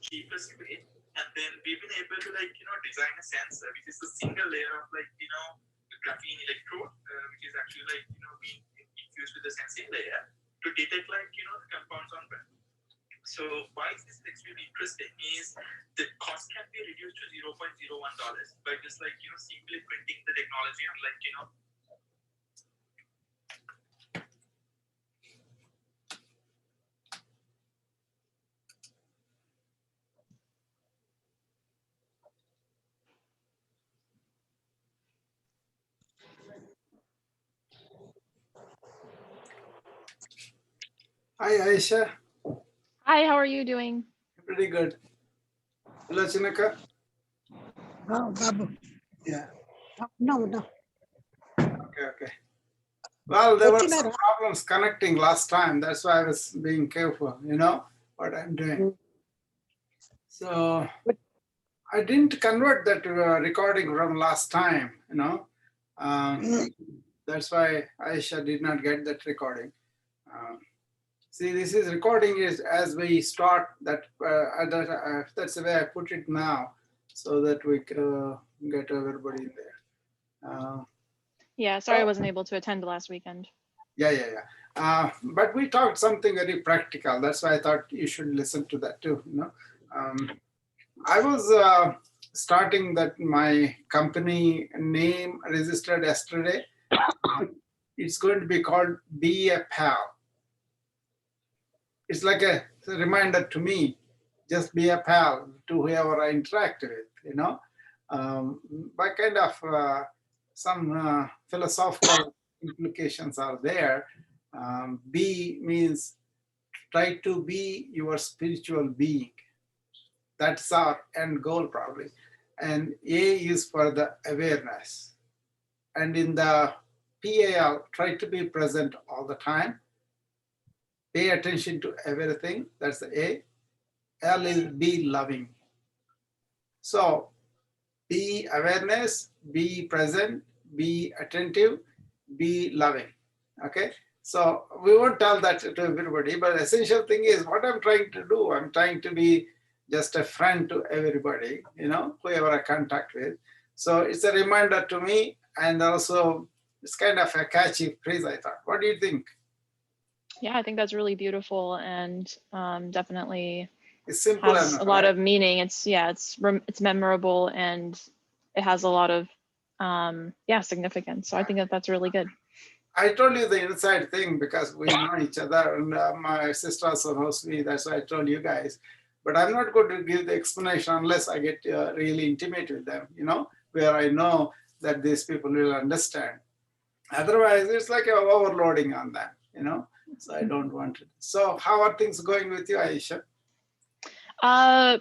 cheapest way. And then we've been able to design a sensor which is a single layer of graphene electrode, which is actually being infused with the sensing layer to detect the compounds on Web. So why is this extremely interesting is the cost can be reduced to $0.01 by just simply printing the technology on Hi, Aisha. Hi, how are you doing? Pretty good. Hello, Chinaka. Oh, Babu. Yeah. No. Okay. Well, there were some problems connecting last time. That's why I was being careful, what I'm doing. So I didn't convert that recording from last time, That's why Aisha did not get that recording. See, this is recording is as we start that, that's the way I put it now, so that we can get everybody in there. Yeah, sorry I wasn't able to attend last weekend. Yeah. But we talked something very practical. That's why I thought you should listen to that too. I was starting that my company name registered yesterday. It's going to be called Be a Pal. It's like a reminder to me, just be a pal to whoever I interact with, By kind of some philosophical implications are there. Be means try to be your spiritual being. That's our end goal probably. And A is for the awareness. And in the PAL, try to be present all the time. Pay attention to everything. That's the A. L is be loving. So be awareness, be present, be attentive, be loving. Okay. So we won't tell that to everybody, but the essential thing is what I'm trying to do. I'm trying to be just a friend to everybody, whoever I contact with. So it's a reminder to me, and also it's kind of a catchy phrase, I thought. What do you think? Yeah, I think that's really beautiful and definitely it's simple has enough, a lot right? of meaning. It's memorable and it has a lot of significance. So I think that's really good. I told you the inside thing because we know each other, and my sister also knows me. That's why I told you guys. But I'm not going to give the explanation unless I get really intimate with them, where I know that these people will understand. Otherwise, it's like overloading on them, So I don't want it. So how are things going with you, Aisha?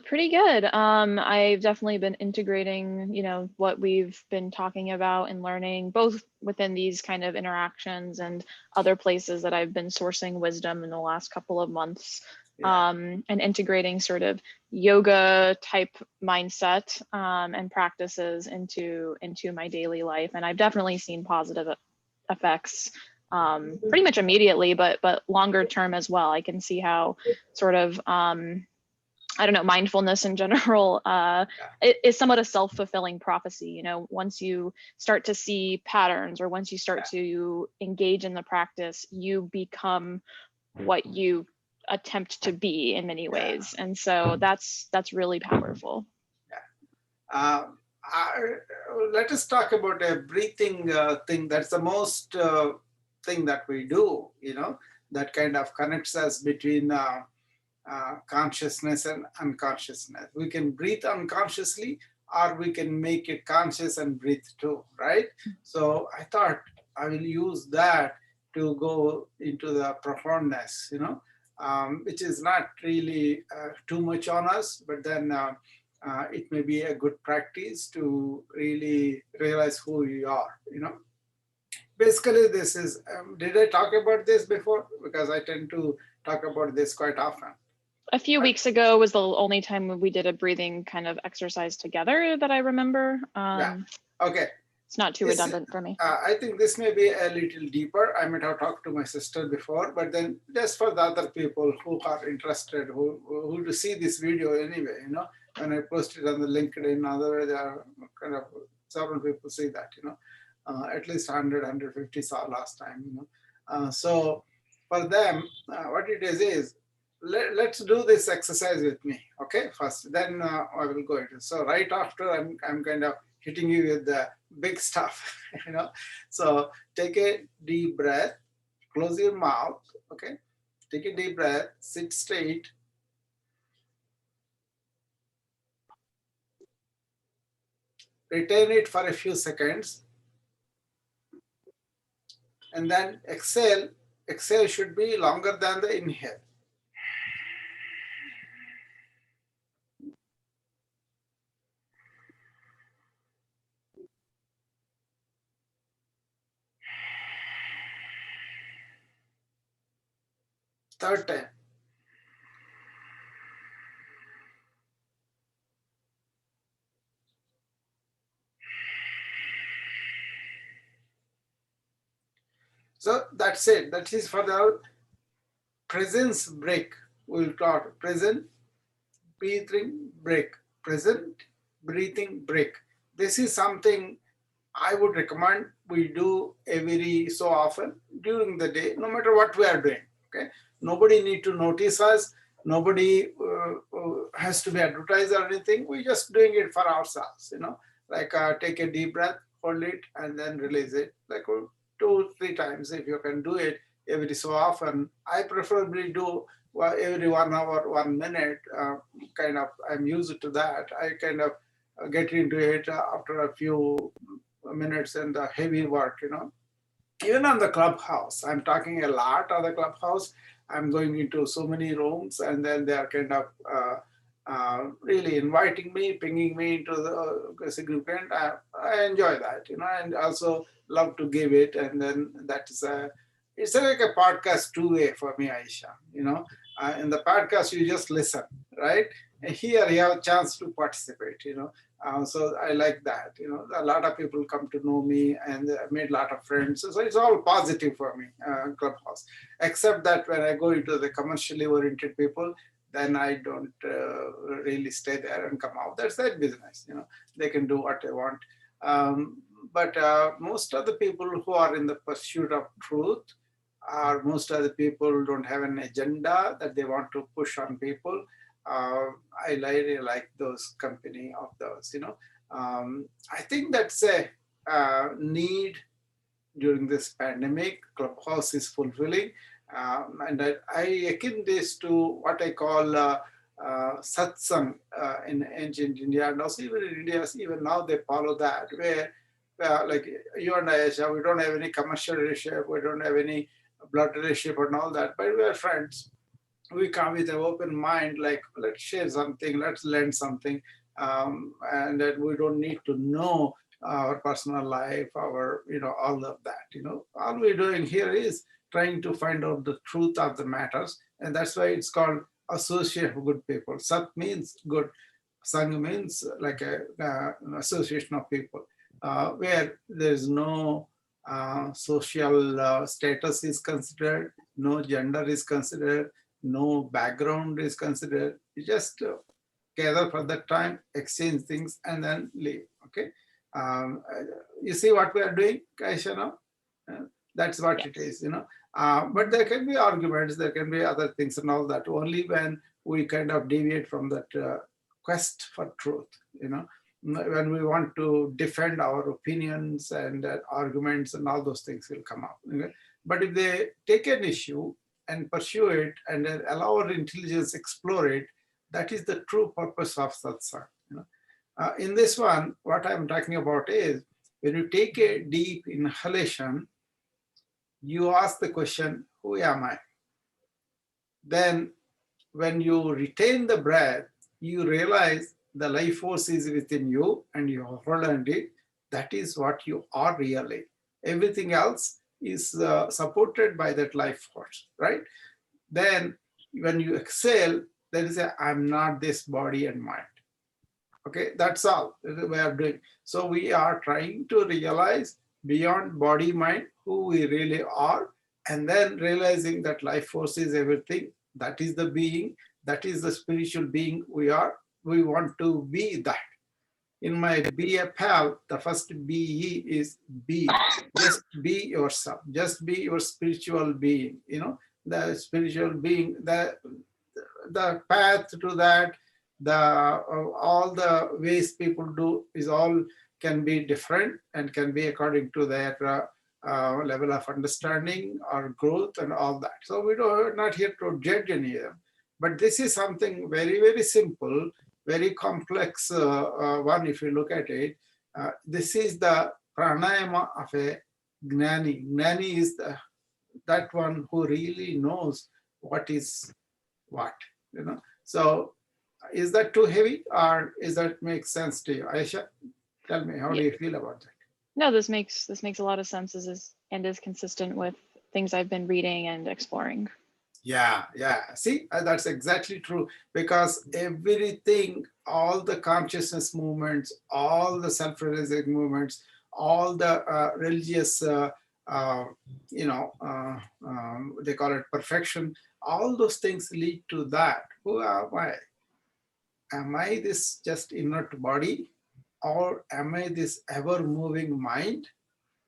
Pretty good. I've definitely been integrating, what we've been talking about and learning both within these kind of interactions and other places that I've been sourcing wisdom in the last couple of months. Yeah. And integrating sort of yoga type mindset and practices into my daily life. And I've definitely seen positive effects pretty much immediately, but longer term as well. I can see how sort of I don't know, mindfulness in general is somewhat a self-fulfilling prophecy. Once you start to see patterns or once you start to engage in the practice, you become what you attempt to be in many ways. And so that's really powerful. Let us talk about a breathing thing. That's the most thing that we do, that kind of connects us between consciousness and unconsciousness. We can breathe unconsciously, or we can make it conscious and breathe too, right? So I thought I will use that to go into the profoundness, which is not really too much on us, but then it may be a good practice to really realize who we are, Basically, this is, did I talk about this before? Because I tend to talk about this quite often. A few weeks ago was the only time we did a breathing kind of exercise together that I remember. Yeah. Okay. It's not too This- redundant for me. I think this may be a little deeper. I might have talked to my sister before, but then just for the other people who are interested, who to see this video anyway, when I post it on the LinkedIn, otherwise there are kind of several people see that, at least 100, 150 saw last time, so for them, what it is let's do this exercise with me, okay? First, then I will go into. So right after, I'm kind of hitting you with the big stuff, So take a deep breath, close your mouth, okay? Take a deep breath, sit straight. Retain it for a few seconds. And then exhale. Exhale should be longer than the inhale. Third time. So that's it. That is for the presence break. We'll talk present breathing break. Present breathing break. This is something I would recommend we do every so often during the day, no matter what we are doing. Okay, nobody need to notice us. Nobody has to be advertised or anything. We're just doing it for ourselves. Like take a deep breath, hold it, and then release it. Like 2, 3 times if you can do it every so often. I preferably do every 1 hour, 1 minute. Kind of, I'm used to that. I kind of get into it after a few minutes and the heavy work, Even on the Clubhouse, I'm talking a lot on the Clubhouse. I'm going into so many rooms, and then they are kind of really inviting me, pinging me into the significant. I enjoy that, and also love to give it. And then it's like a podcast two-way for me, Aisha. In the podcast you just listen, right? And here you have a chance to participate. So I like that. A lot of people come to know me, and I made a lot of friends. So it's all positive for me, Clubhouse. Except that when I go into the commercially oriented people, then I don't really stay there and come out. That's their business. They can do what they want. But most of the people who are in the pursuit of truth, or most of the people don't have an agenda that they want to push on people. I really like those company of those, I think that's a need during this pandemic. Clubhouse is fulfilling. And I akin this to what I call satsang in ancient India, and also even in India, even now they follow that, where like you and I, Aisha, we don't have any commercial relationship, we don't have any blood relationship and all that, but we are friends. We come with an open mind, like let's share something, let's learn something, and that we don't need to know our personal life, our all of that. All we're doing here is trying to find out the truth of the matters, and that's why it's called associate of good people. Sat means good, Sangha means like an association of people, where there's no social status is considered, no gender is considered, no background is considered. You just gather for that time, exchange things, and then leave. Okay, you see what we are doing, Kaisha, now? That's what it is, but there can be arguments, there can be other things and all that, only when we kind of deviate from that quest for truth, when we want to defend our opinions and arguments, and all those things will come up. But if they take an issue and pursue it and then allow our intelligence explore it, that is the true purpose of satsang. In this one, what I'm talking about is when you take a deep inhalation, you ask the question, who am I? Then when you retain the breath, you realize the life force is within you and you hold on it. That is what you are really. Everything else is supported by that life force, right? Then when you exhale, there is I'm not this body and mind. Okay, that's all we are doing. So we are trying to realize beyond body, mind, who we really are, and then realizing that life force is everything. That is the being, that is the spiritual being we are. We want to be that. In my Be a Pal, the first BE is be. Just be yourself. Just be your spiritual being. The spiritual being, the path to that, all the ways people do is all can be different and can be according to their level of understanding or growth and all that. So we're not here to judge any of them. But this is something very, very simple, very complex one if you look at it. This is the pranayama of a gnani. Gnani is that one who really knows what is what. So is that too heavy, or is that make sense to you? Aisha, tell me, how do you feel about that? No, this makes a lot of sense and is consistent with things I've been reading and exploring. Yeah. See, that's exactly true, because everything, all the consciousness movements, all the self-realizing movements, all the religious, they call it perfection, all those things lead to that. Who am I? Am I this just inert body? Or am I this ever-moving mind?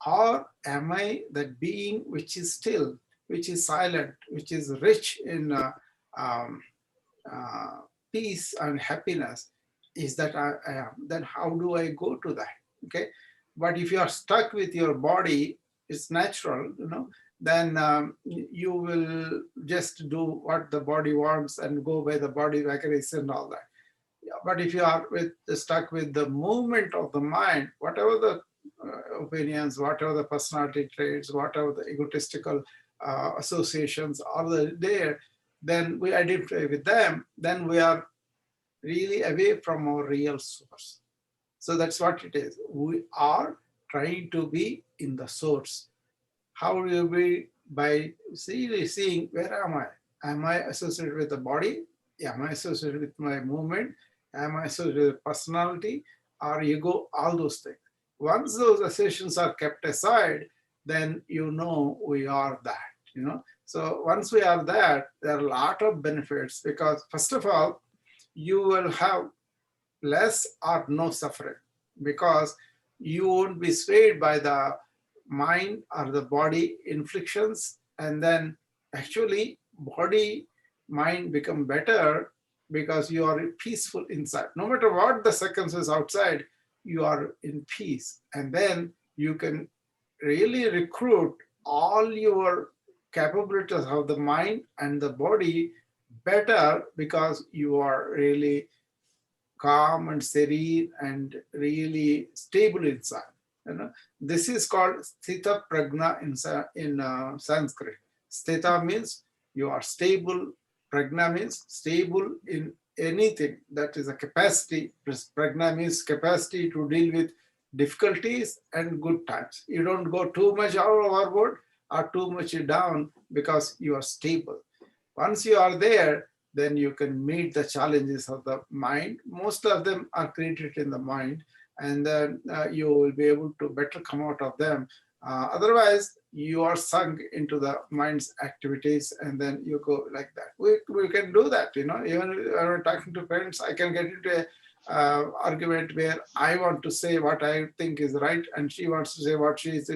Or am I that being which is still, which is silent, which is rich in um, peace and happiness? Is that I am? Then how do I go to that? Okay. But if you are stuck with your body, it's natural, then you will just do what the body wants and go by the body vagaries and all that. But if you are stuck with the movement of the mind, whatever the opinions, whatever the personality traits, whatever the egotistical associations are there, then we identify with them, then we are really away from our real source. So that's what it is. We are trying to be in the source. How do you be? By seeing where am I? Am I associated with the body? Am I associated with my movement? Am I associated with personality or ego? All those things. Once those associations are kept aside, then we are that. So once we are that, there are a lot of benefits, because first of all, you will have less or no suffering, because you won't be swayed by the mind or the body inflictions, and then actually body mind become better because you are peaceful inside. No matter what the circumstances outside, you are in peace, and then you can really recruit all your capabilities of the mind and the body better, because you are really calm and serene and really stable inside. This is called sthita prajna in Sanskrit. Sthita means you are stable. Prajna means stable in anything. That is a capacity. Prajna means capacity to deal with difficulties and good times. You don't go too much overboard or too much down, because you are stable. Once you are there, then you can meet the challenges of the mind. Most of them are created in the mind, and then you will be able to better come out of them. Otherwise, you are sunk into the mind's activities, and then you go like that. We can do that, even when I'm talking to parents, I can get into a argument where I want to say what I think is right, and she wants to say what she is.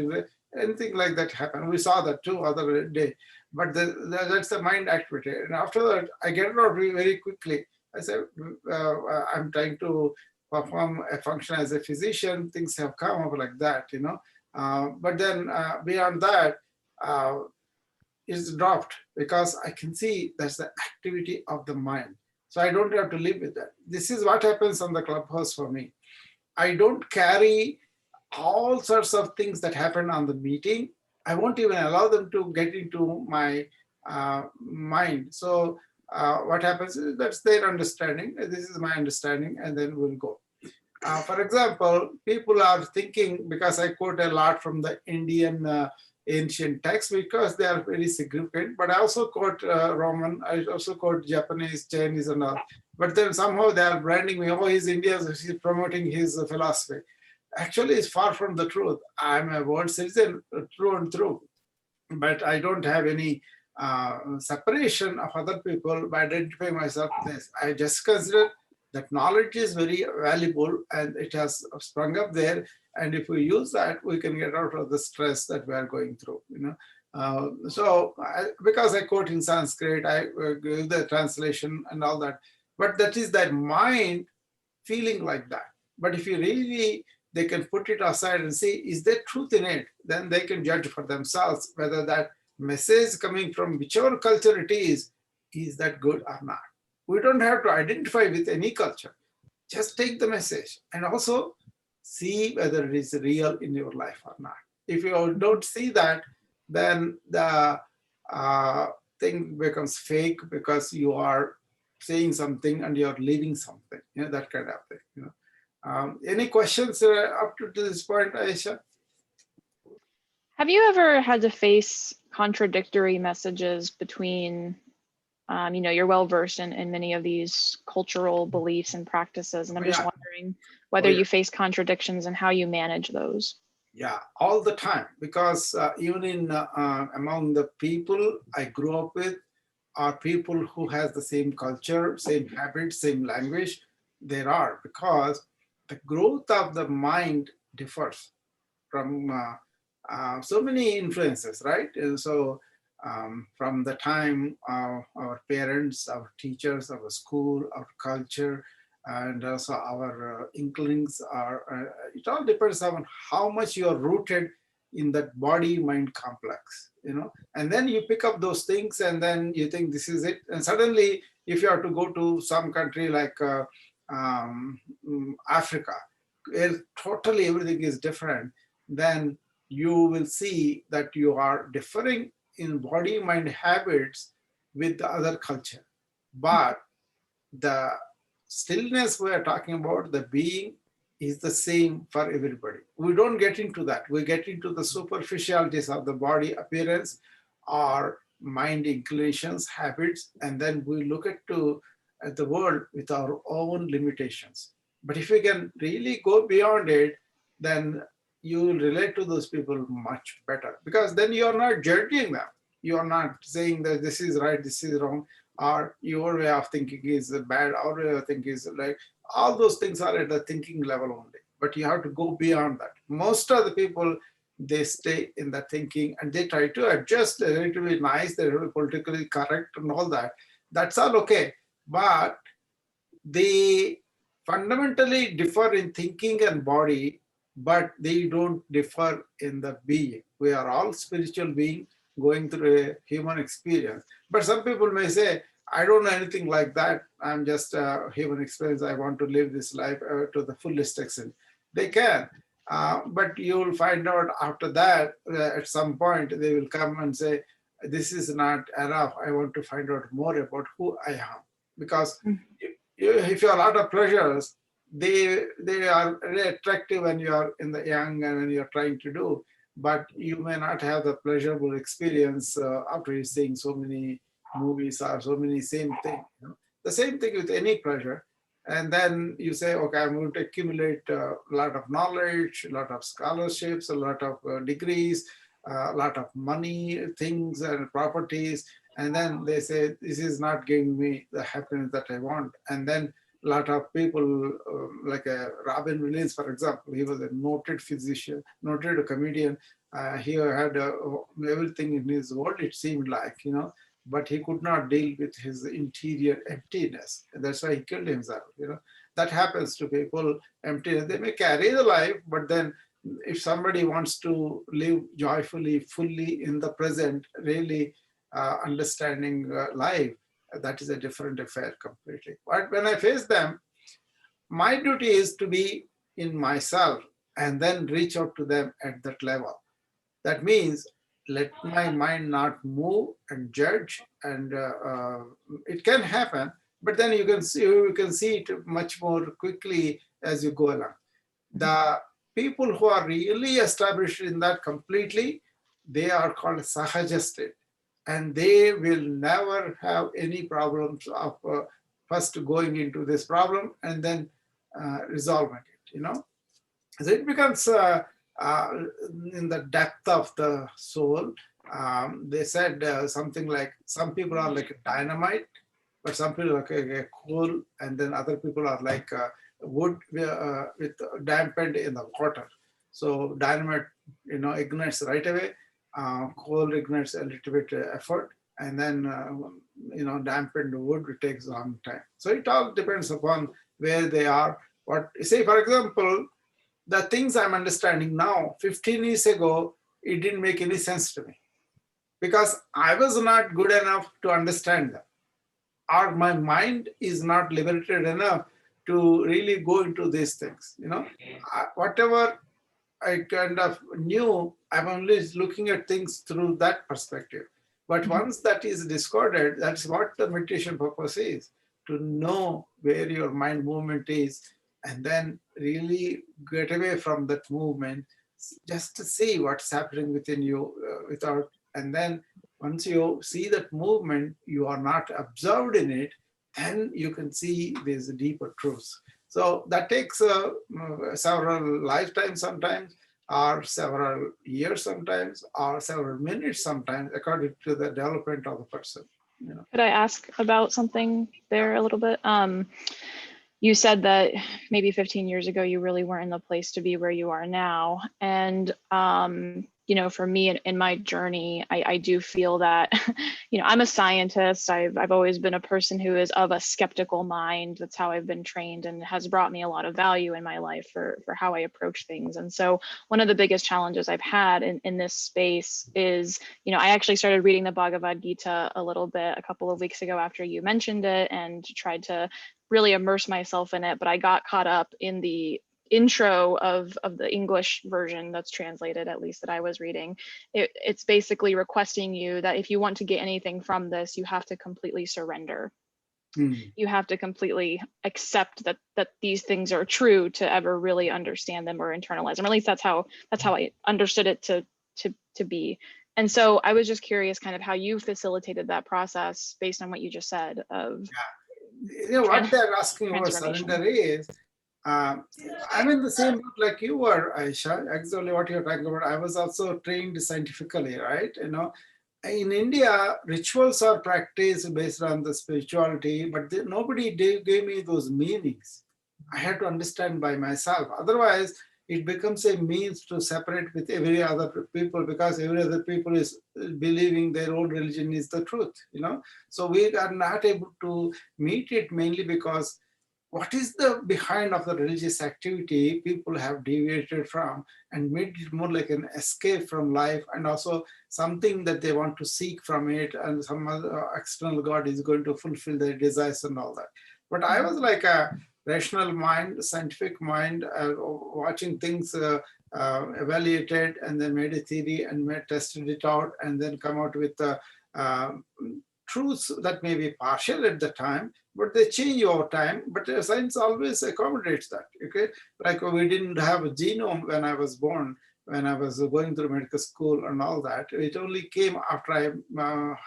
Anything like that happen. We saw that too other day. But that's the mind activity. And after that, I get it out very quickly. I said, I'm trying to perform a function as a physician. Things have come up like that, But then beyond that, it's dropped, because I can see that's the activity of the mind. So I don't have to live with that. This is what happens on the clubhouse for me. I don't carry all sorts of things that happen on the meeting. I won't even allow them to get into my mind. So what happens is that's their understanding. This is my understanding, and then we'll go. For example, people are thinking, because I quote a lot from the Indian ancient texts because they are very significant. But I also quote Roman, I also quote Japanese, Chinese, and all. But then somehow they are branding me, oh, he's Indian, he's promoting his philosophy. Actually, it's far from the truth. I'm a world citizen through and through, but I don't have any separation of other people by identifying myself with this. I just consider that knowledge is very valuable and it has sprung up there. And if we use that, we can get out of the stress that we are going through, you know. Because I quote in Sanskrit, I give the translation and all that. But that is that mind feeling like that. But if you really, they can put it aside and see, is there truth in it? Then they can judge for themselves whether that message coming from whichever culture it is that good or not. We don't have to identify with any culture. Just take the message and also see whether it is real in your life or not. If you don't see that, then the thing becomes fake because you are saying something and you're leaving something, you know, that kind of thing. You know. Any questions up to this point, Aisha? Have you ever had to face contradictory messages between, you know, you're well versed in many of these cultural beliefs and practices, and I'm just wondering whether you face contradictions and how you manage those. Yeah, all the time, because even in among the people I grew up with are people who has the same culture, same habits, same language. There are, because the growth of the mind differs from so many influences, right? And so from the time our parents, our teachers, our school, our culture, and also our inklings are, it all depends on how much you are rooted in that body-mind complex, you know. And then you pick up those things and then you think this is it. And suddenly, if you have to go to some country like Africa, where totally everything is different, then you will see that you are differing in body-mind habits with the other culture. But the stillness we are talking about, the being, is the same for everybody. We don't get into that. We get into the superficialities of the body appearance or mind inclinations, habits, and then we look at the world with our own limitations. But if we can really go beyond it, then you will relate to those people much better, because then you are not judging them. You are not saying that this is right, this is wrong, or your way of thinking is bad, our way of thinking is like, all those things are at the thinking level only. But you have to go beyond that. Most of the people, they stay in the thinking and they try to adjust. They're relatively nice, they're politically correct and all that. That's all okay. But they fundamentally differ in thinking and body, but they don't differ in the being. We are all spiritual beings going through a human experience. But some people may say, I don't know anything like that. I'm just a human experience. I want to live this life to the fullest extent. They can. But you'll find out after that, at some point, they will come and say, this is not enough. I want to find out more about who I am. Because if you have a lot of pleasures, they are very attractive when you are in the young and when you're trying to do. But you may not have the pleasurable experience after you're seeing so many movies or so many same thing. You know? The same thing with any pleasure. And then you say, okay, I'm going to accumulate a lot of knowledge, a lot of scholarships, a lot of degrees, a lot of money, things and properties. And then they say, this is not giving me the happiness that I want. And then a lot of people, like Robin Williams, for example, he was a noted physician, noted comedian. He had everything in his world, it seemed like, you know, but he could not deal with his interior emptiness. And that's why he killed himself, you know. That happens to people, emptiness. They may carry the life, but then if somebody wants to live joyfully, fully in the present, really understanding life, that is a different affair completely. But when I face them, my duty is to be in myself and then reach out to them at that level. That means let my mind not move and judge, and it can happen, but then you can see it much more quickly as you go along. The people who are really established in that completely, they are called sahaja state, and they will never have any problems of first going into this problem and then resolving it, So it becomes uh, in the depth of the soul. They said something like some people are like dynamite, but some people are like coal, and then other people are like wood with dampened in the water. So dynamite, ignites right away. Coal ignites a little bit effort, and then dampened wood it takes a long time. So it all depends upon where they are. What say, for example, the things I'm understanding now, 15 years ago, it didn't make any sense to me because I was not good enough to understand them, or my mind is not liberated enough to really go into these things. Whatever I kind of knew, I'm only looking at things through that perspective. But once that is discarded, that's what the meditation purpose is, to know where your mind movement is, and then really get away from that movement, just to see what's happening within you without, and then once you see that movement, you are not absorbed in it, then you can see these deeper truths. So that takes several lifetimes sometimes, or several years sometimes, or several minutes sometimes, according to the development of the person. Could I ask about something there a little bit? You said that maybe 15 years ago, you really weren't in the place to be where you are now. And, for me in my journey, I do feel that, I'm a scientist. I've always been a person who is of a skeptical mind. That's how I've been trained, and has brought me a lot of value in my life for how I approach things. And so one of the biggest challenges I've had in this space is, I actually started reading the Bhagavad Gita a little bit a couple of weeks ago after you mentioned it, and tried to really immerse myself in it, but I got caught up in the intro of the English version that's translated, at least that I was reading. It's basically requesting you that if you want to get anything from this, you have to completely surrender. You have to completely accept that these things are true to ever really understand them or internalize them. Or at least that's how I understood it to be. And so I was just curious kind of how you facilitated that process based on what you just said of what they're asking about surrender is, I'm in the same boat like you were, Aisha. Exactly what you're talking about. I was also trained scientifically, right? In India, rituals are practiced based on the spirituality, but nobody gave me those meanings. I had to understand by myself. Otherwise, it becomes a means to separate with every other people, because every other people is believing their own religion is the truth, So we are not able to meet it, mainly because what is the behind of the religious activity people have deviated from and made it more like an escape from life, and also something that they want to seek from it, and some other external God is going to fulfill their desires and all that. But I was like a rational mind, scientific mind, watching things evaluated, and then made a theory and tested it out, and then come out with truths that may be partial at the time, but they change over time. But science always accommodates that. Okay, like we didn't have a genome when I was born, when I was going through medical school and all that. It only came after I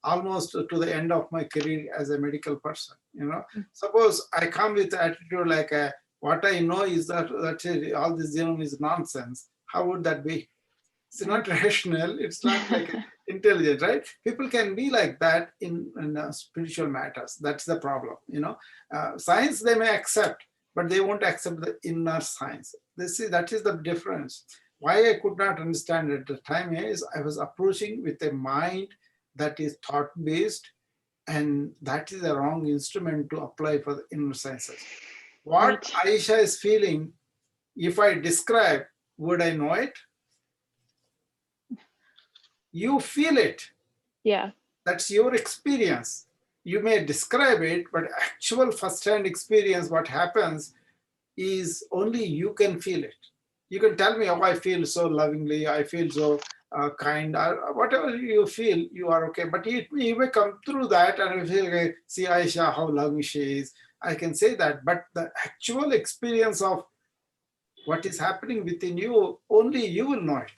almost to the end of my career as a medical person. Suppose I come with the attitude like what I know is that all this genome is nonsense. How would that be? It's not rational. It's not like intelligent, right? People can be like that in spiritual matters. That's the problem. Science they may accept, but they won't accept the inner science. That is the difference. Why I could not understand at the time is I was approaching with a mind that is thought based, and that is the wrong instrument to apply for the inner sciences. What Aisha is feeling, if I describe, would I know it? You feel it. Yeah. That's your experience. You may describe it, but actual first-hand experience, what happens is only you can feel it. You can tell me, oh, I feel so lovingly, I feel so kind, or whatever you feel, you are okay. But you may come through that and you feel, okay, see Aisha, how loving she is. I can say that, but the actual experience of what is happening within you, only you will know it.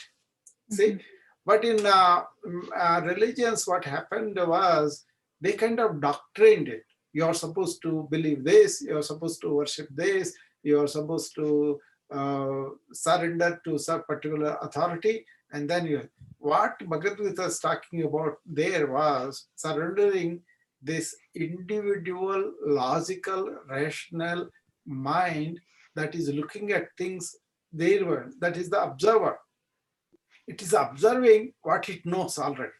See? But in religions, what happened was they kind of doctrined it. You're supposed to believe this, you're supposed to worship this, you're supposed to surrender to some particular authority. And then what Bhagavad Gita is talking about there was surrendering this individual, logical, rational mind that is looking at things their way. That is the observer. It is observing what it knows already.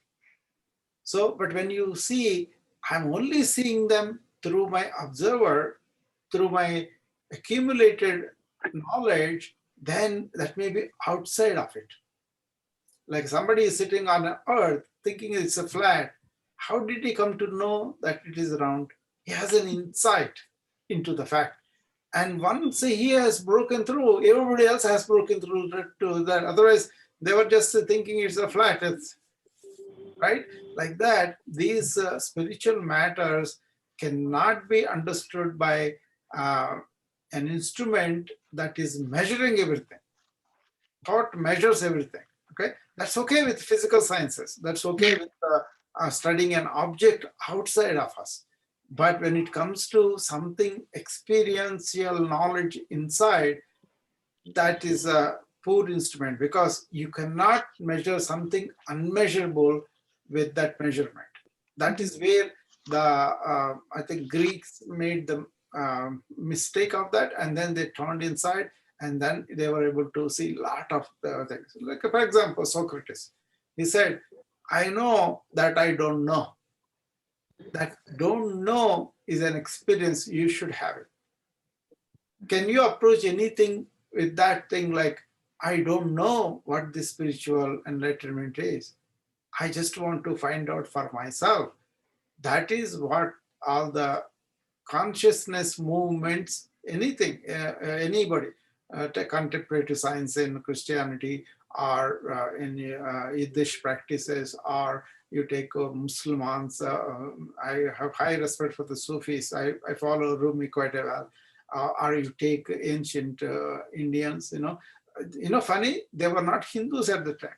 So, but when you see, I'm only seeing them through my observer, through my accumulated knowledge, then that may be outside of it. Like somebody is sitting on an earth thinking it's a flat. How did he come to know that it is round? He has an insight into the fact. And once he has broken through, everybody else has broken through to that. Otherwise, they were just thinking it's a flat. It's, right? Like that, these spiritual matters cannot be understood by an instrument that is measuring everything. Thought measures everything. Okay, that's okay with physical sciences. That's okay with studying an object outside of us. But when it comes to something experiential knowledge inside, that is a poor instrument, because you cannot measure something unmeasurable with that measurement. That is where the I think Greeks made the mistake of that, and then they turned inside, and then they were able to see a lot of things. Like for example, Socrates, he said, I know that I don't know. That don't know is an experience, you should have it. Can you approach anything with that thing like, I don't know what the spiritual enlightenment is. I just want to find out for myself. That is what all the consciousness movements, anything, anybody, contemplative science in Christianity, or in Yiddish practices, or you take Muslims. I have high respect for the Sufis. I follow Rumi quite well. Or you take ancient Indians, funny, they were not Hindus at the time.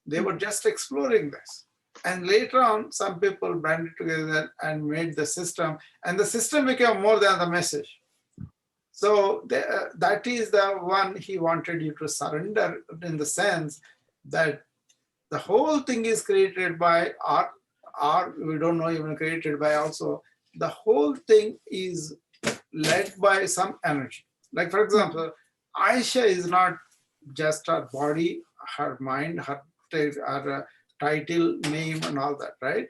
They were just exploring this. And later on, some people banded together and made the system, and the system became more than the message. So that is the one he wanted you to surrender, in the sense that the whole thing is created by art, or we don't know, even created by also. The whole thing is led by some energy. Like for example, Aisha is not just her body, her mind, her title, name, and all that, right?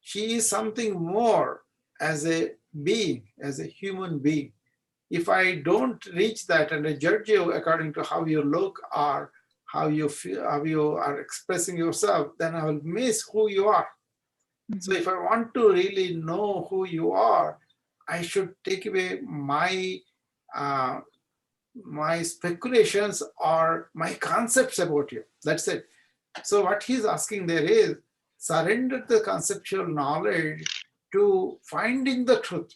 She is something more as a being, as a human being. If I don't reach that and I judge you according to how you look or how you feel, how you are expressing yourself, then I will miss who you are. So if I want to really know who you are, I should take away my my speculations or my concepts about you. That's it. So what he's asking there is, surrender the conceptual knowledge to finding the truth.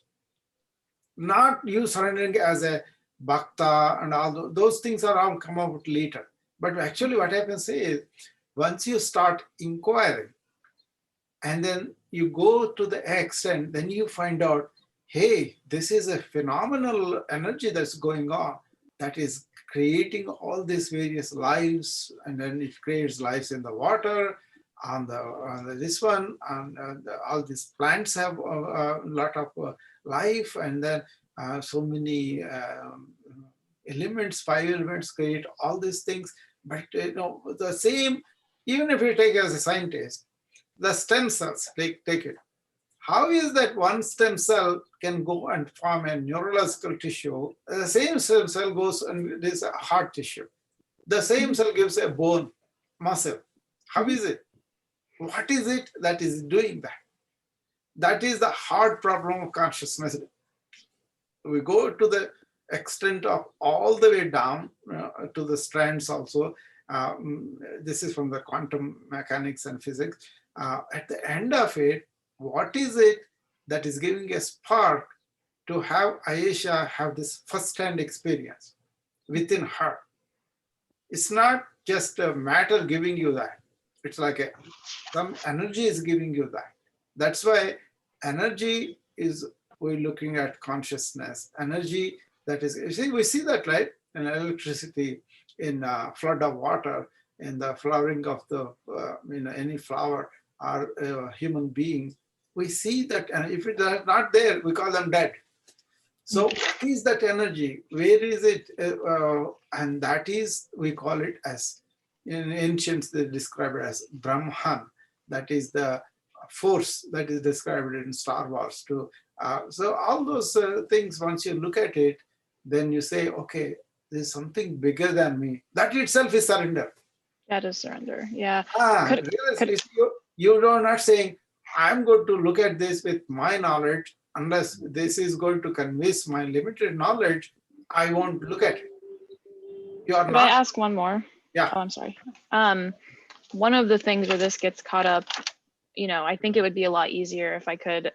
Not you surrendering as a bhakta and all those things are all come out later. But actually what happens is, once you start inquiring and then you go to the extent, then you find out, hey, this is a phenomenal energy that's going on that is creating all these various lives, and then it creates lives in the water, on this one, and all these plants have a lot of life, and then so many elements, 5 elements create all these things. But the same, even if you take as a scientist, the stem cells, take it. How is that one stem cell can go and form a neurological tissue? The same stem cell goes and there's a heart tissue. The same cell gives a bone, muscle. How is it? What is it that is doing that? That is the hard problem of consciousness. We go to the extent of all the way down to the strands also. This is from the quantum mechanics and physics. At the end of it, what is it that is giving a spark to have Ayesha have this first-hand experience within her? It's not just a matter giving you that. It's like some energy is giving you that. That's why energy is, we're looking at consciousness. Energy that is, you see, we see that, right? In electricity, in flood of water, in the flowering of the, any flower or human being. We see that, and if it is not there, we call them dead. So what is that energy? Where is it? And that is, we call it as, in ancients, they describe it as Brahman. That is the force that is described in Star Wars too. So all those things, once you look at it, then you say, okay, there's something bigger than me. That itself is surrender. That is surrender. Yeah. You are not saying, I'm going to look at this with my knowledge. Unless this is going to convince my limited knowledge, I won't look at it. You are Could not. I ask one more? Yeah. Oh, I'm sorry. One of the things where this gets caught up, I think it would be a lot easier if I could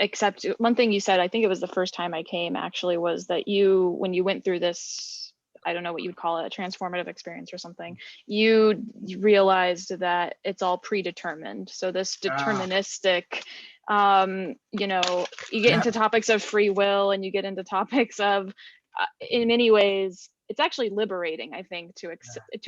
accept one thing you said. I think it was the first time I came actually, was that when you went through this, I don't know what you would call it, a transformative experience or something, you realized that it's all predetermined. So this deterministic, you get into topics of free will, and you get into topics of, in many ways, it's actually liberating, I think, to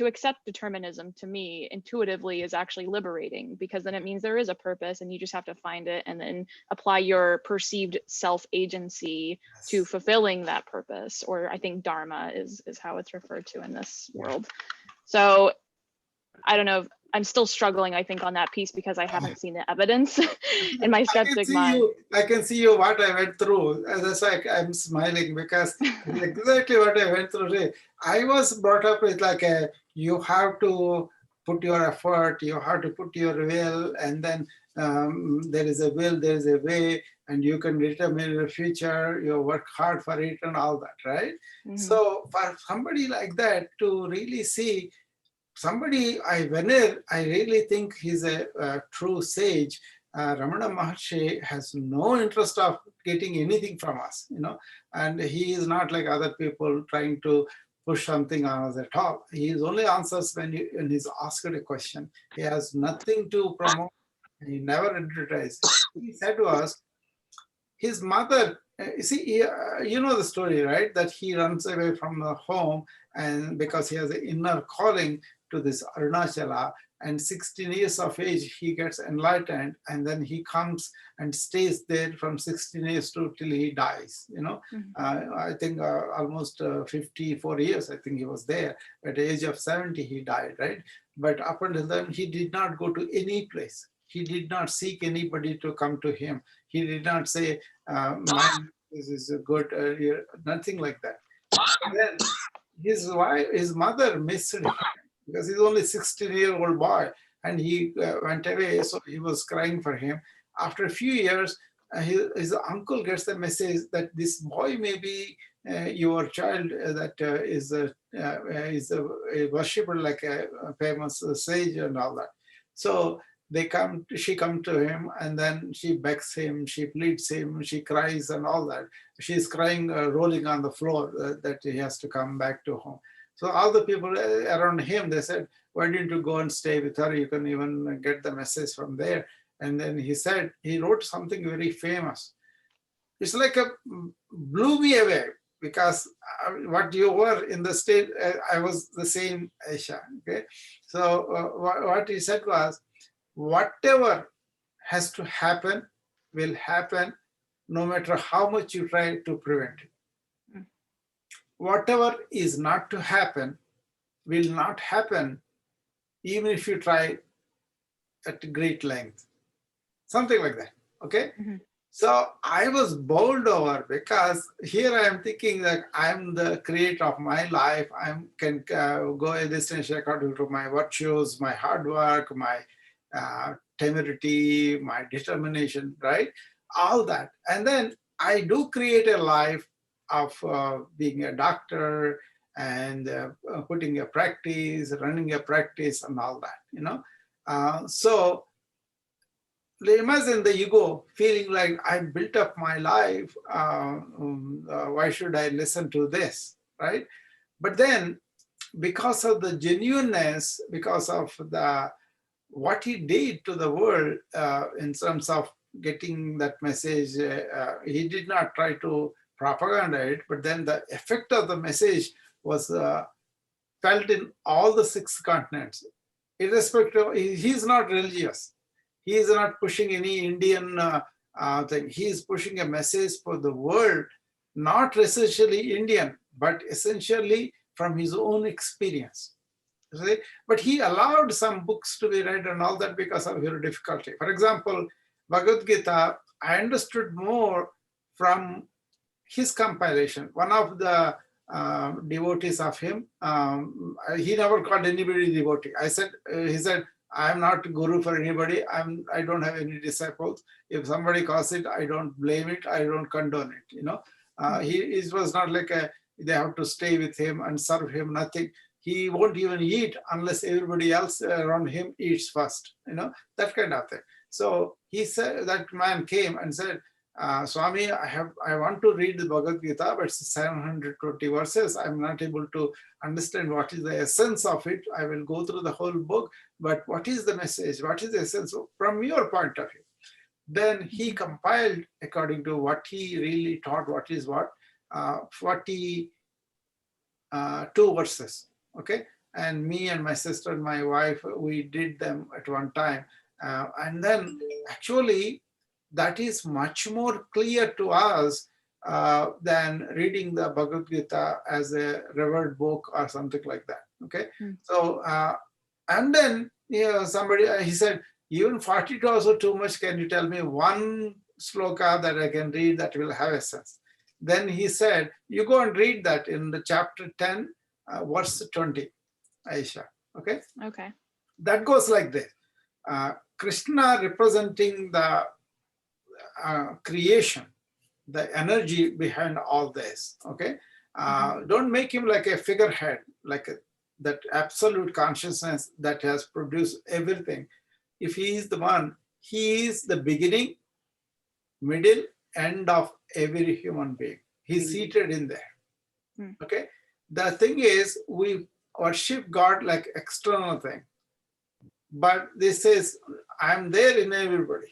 accept determinism. To me, intuitively, is actually liberating, because then it means there is a purpose, and you just have to find it and then apply your perceived self-agency to fulfilling that purpose. Or I think dharma is how it's referred to in this world. So I don't know, I'm still struggling, I think, on that piece, because I haven't seen the evidence in my skeptic mind. I can see you what I went through. That's why I'm smiling, because exactly what I went through. I was brought up with you have to put your effort, you have to put your will, and then there is a will, there is a way, and you can determine your future, you work hard for it and all that, right? Mm-hmm. So for somebody like that to really see, somebody I venerate, I really think he's a true sage. Ramana Maharshi has no interest of getting anything from us, and he is not like other people trying to push something on us at all. He only answers when he's asked a question. He has nothing to promote. He never advertised. He said to us, his mother, you know the story, right? That he runs away from the home, and because he has an inner calling to this Arunachala, and 16 years of age, he gets enlightened, and then he comes and stays there from 16 years till he dies, Mm-hmm. I think almost 54 years, I think he was there. At the age of 70, he died, right? But up until then, he did not go to any place. He did not seek anybody to come to him. He did not say, this is good, nothing like that. Then his mother missed him, because he's only 16-year-old boy, and he went away, so he was crying for him. After a few years, his uncle gets the message that this boy may be your child that is a worshipper, like a famous sage and all that. So she comes to him, and then she begs him, she pleads him, she cries and all that. She's crying, rolling on the floor, that he has to come back to home. So all the people around him, they said, why didn't you go and stay with her? You can even get the message from there. And then he said, he wrote something very famous. It's like blew me away, because what you were in the state, I was the same, Aisha. Okay. So what he said was, whatever has to happen will happen, no matter how much you try to prevent it. Whatever is not to happen will not happen, even if you try at great length. Something like that, okay? Mm-hmm. So I was bowled over, because here I am thinking that I'm the creator of my life. I can go a distance according to my virtues, my hard work, my temerity, my determination, right? All that. And then I do create a life of being a doctor and putting a practice, running a practice and all that, So imagine the ego feeling like I built up my life, why should I listen to this, right? But then because of the genuineness, because of the what he did to the world in terms of getting that message, he did not try to propaganda it, but then the effect of the message was felt in all the 6 continents. Irrespective, he's not religious. He is not pushing any Indian thing. He is pushing a message for the world, not essentially Indian, but essentially from his own experience. See? But he allowed some books to be read and all that because of your difficulty. For example, Bhagavad Gita, I understood more from his compilation. One of the devotees of him, he never called anybody devotee. He said, I'm not guru for anybody. I don't have any disciples. If somebody calls it, I don't blame it. I don't condone it. You know, it was not like they have to stay with him and serve him. Nothing. He won't even eat unless everybody else around him eats first. You know, that kind of thing. So he said, that man came and said, Swami, I want to read the Bhagavad Gita, but it's 720 verses. I'm not able to understand what is the essence of it. I will go through the whole book, but what is the message? What is the essence from your point of view? Then he compiled according to what he really taught, what is what, 42 verses, okay? And me and my sister and my wife, we did them at one time. And then actually, that is much more clear to us than reading the Bhagavad Gita as a revered book or something like that. Okay, so and then somebody he said, even 42 also too much. Can you tell me one sloka that I can read that will have a sense? Then he said, you go and read that in the chapter 10, verse 20, Aisha. Okay. Okay. That goes like this: Krishna representing the creation, the energy behind all this, okay? Don't make him like a figurehead, like that absolute consciousness that has produced everything. If he is the one, he is the beginning, middle, end of every human being. He's seated in there, okay? The thing is, we worship God like external thing, but this says, I'm there in everybody.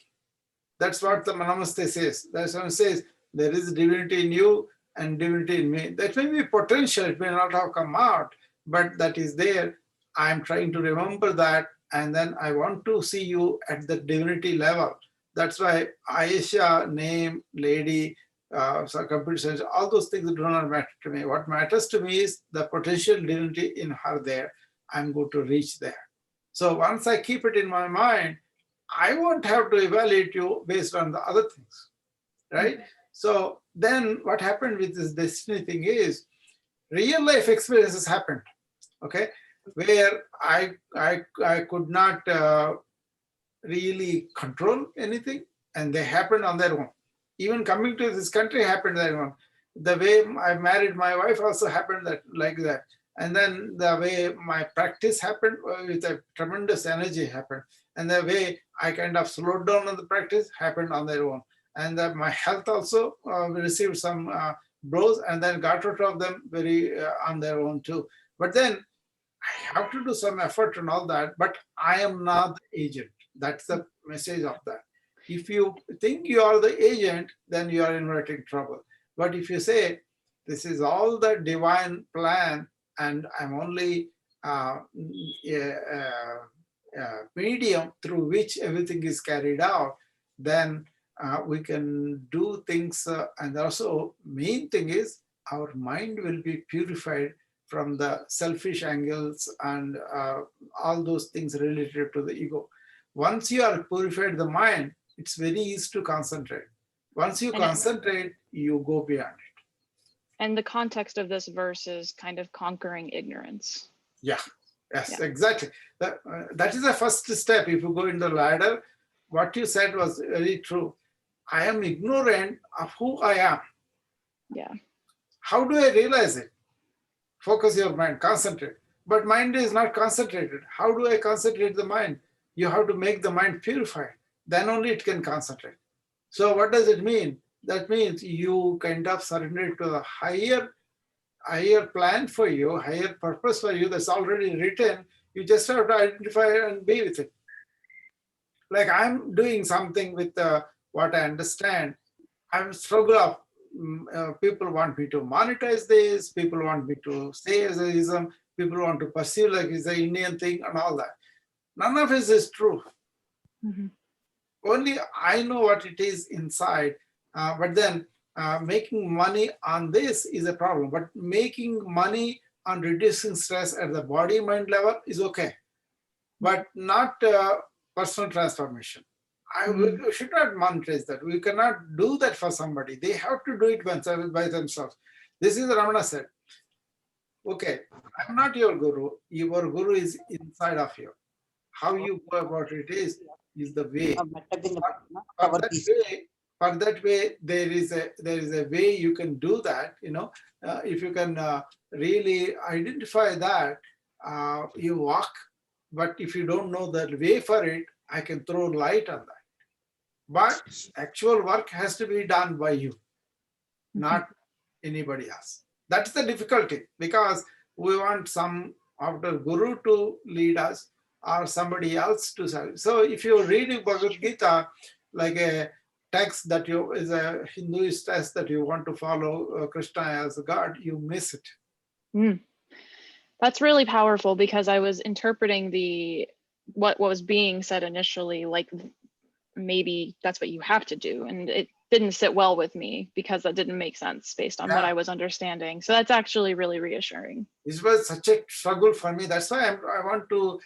That's what the Namaste says. That's what it says. There is divinity in you and divinity in me. That may be potential. It may not have come out, but that is there. I'm trying to remember that. And then I want to see you at the divinity level. That's why Aisha, name, lady, computer science, all those things do not matter to me. What matters to me is the potential divinity in her there. I'm going to reach there. So once I keep it in my mind, I won't have to evaluate you based on the other things, right? So then what happened with this destiny thing is real life experiences happened, okay? Where I could not really control anything, and they happened on their own. Even coming to this country happened on their own. The way I married my wife also happened like that. And then the way my practice happened with a tremendous energy happened. And the way I kind of slowed down on the practice happened on their own. And my health also received some blows and then got rid of them very on their own too. But then I have to do some effort and all that, but I am not the agent. That's the message of that. If you think you are the agent, then you are inviting trouble. But if you say, this is all the divine plan, and I'm only medium through which everything is carried out, then we can do things. And also, main thing is our mind will be purified from the selfish angles and all those things related to the ego. Once you are purified the mind, it's very easy to concentrate. Once you concentrate, you go beyond it. And the context of this verse is kind of conquering ignorance. Yeah, yes, yeah. Exactly. That is the first step. If you go in the ladder, what you said was very true. I am ignorant of who I am. Yeah. How do I realize it? Focus your mind, concentrate. But mind is not concentrated. How do I concentrate the mind? You have to make the mind purified. Then only it can concentrate. So what does it mean? That means you kind of surrender to the higher higher plan for you, higher purpose for you that's already written. You just have to identify and be with it. Like I'm doing something with what I understand. I'm struggle of people want me to monetize this, people want me to say as a ism, people want to pursue like it's an Indian thing and all that. None of it is true. Mhm. Only I know what it is inside, but then making money on this is a problem. But making money on reducing stress at the body mind level is okay, but not personal transformation. We should not monetize that. We cannot do that for somebody. They have to do it by themselves. This is Ramana said. Okay, I'm not your guru. Your guru is inside of you. How you go about it is the way. For that way, there is a way you can do that. If you can really identify that, you walk. But if you don't know that way for it, I can throw light on that. But actual work has to be done by you, not anybody else. That's the difficulty, because we want some of the guru to lead us or somebody else to serve. So if you read Bhagavad Gita, like a text that is a Hinduist text that you want to follow Krishna as a God, you miss it. That's really powerful, because I was interpreting what was being said initially, like maybe that's what you have to do, and it didn't sit well with me because that didn't make sense based on what I was understanding. So that's actually really reassuring. This was such a struggle for me. That's why I want to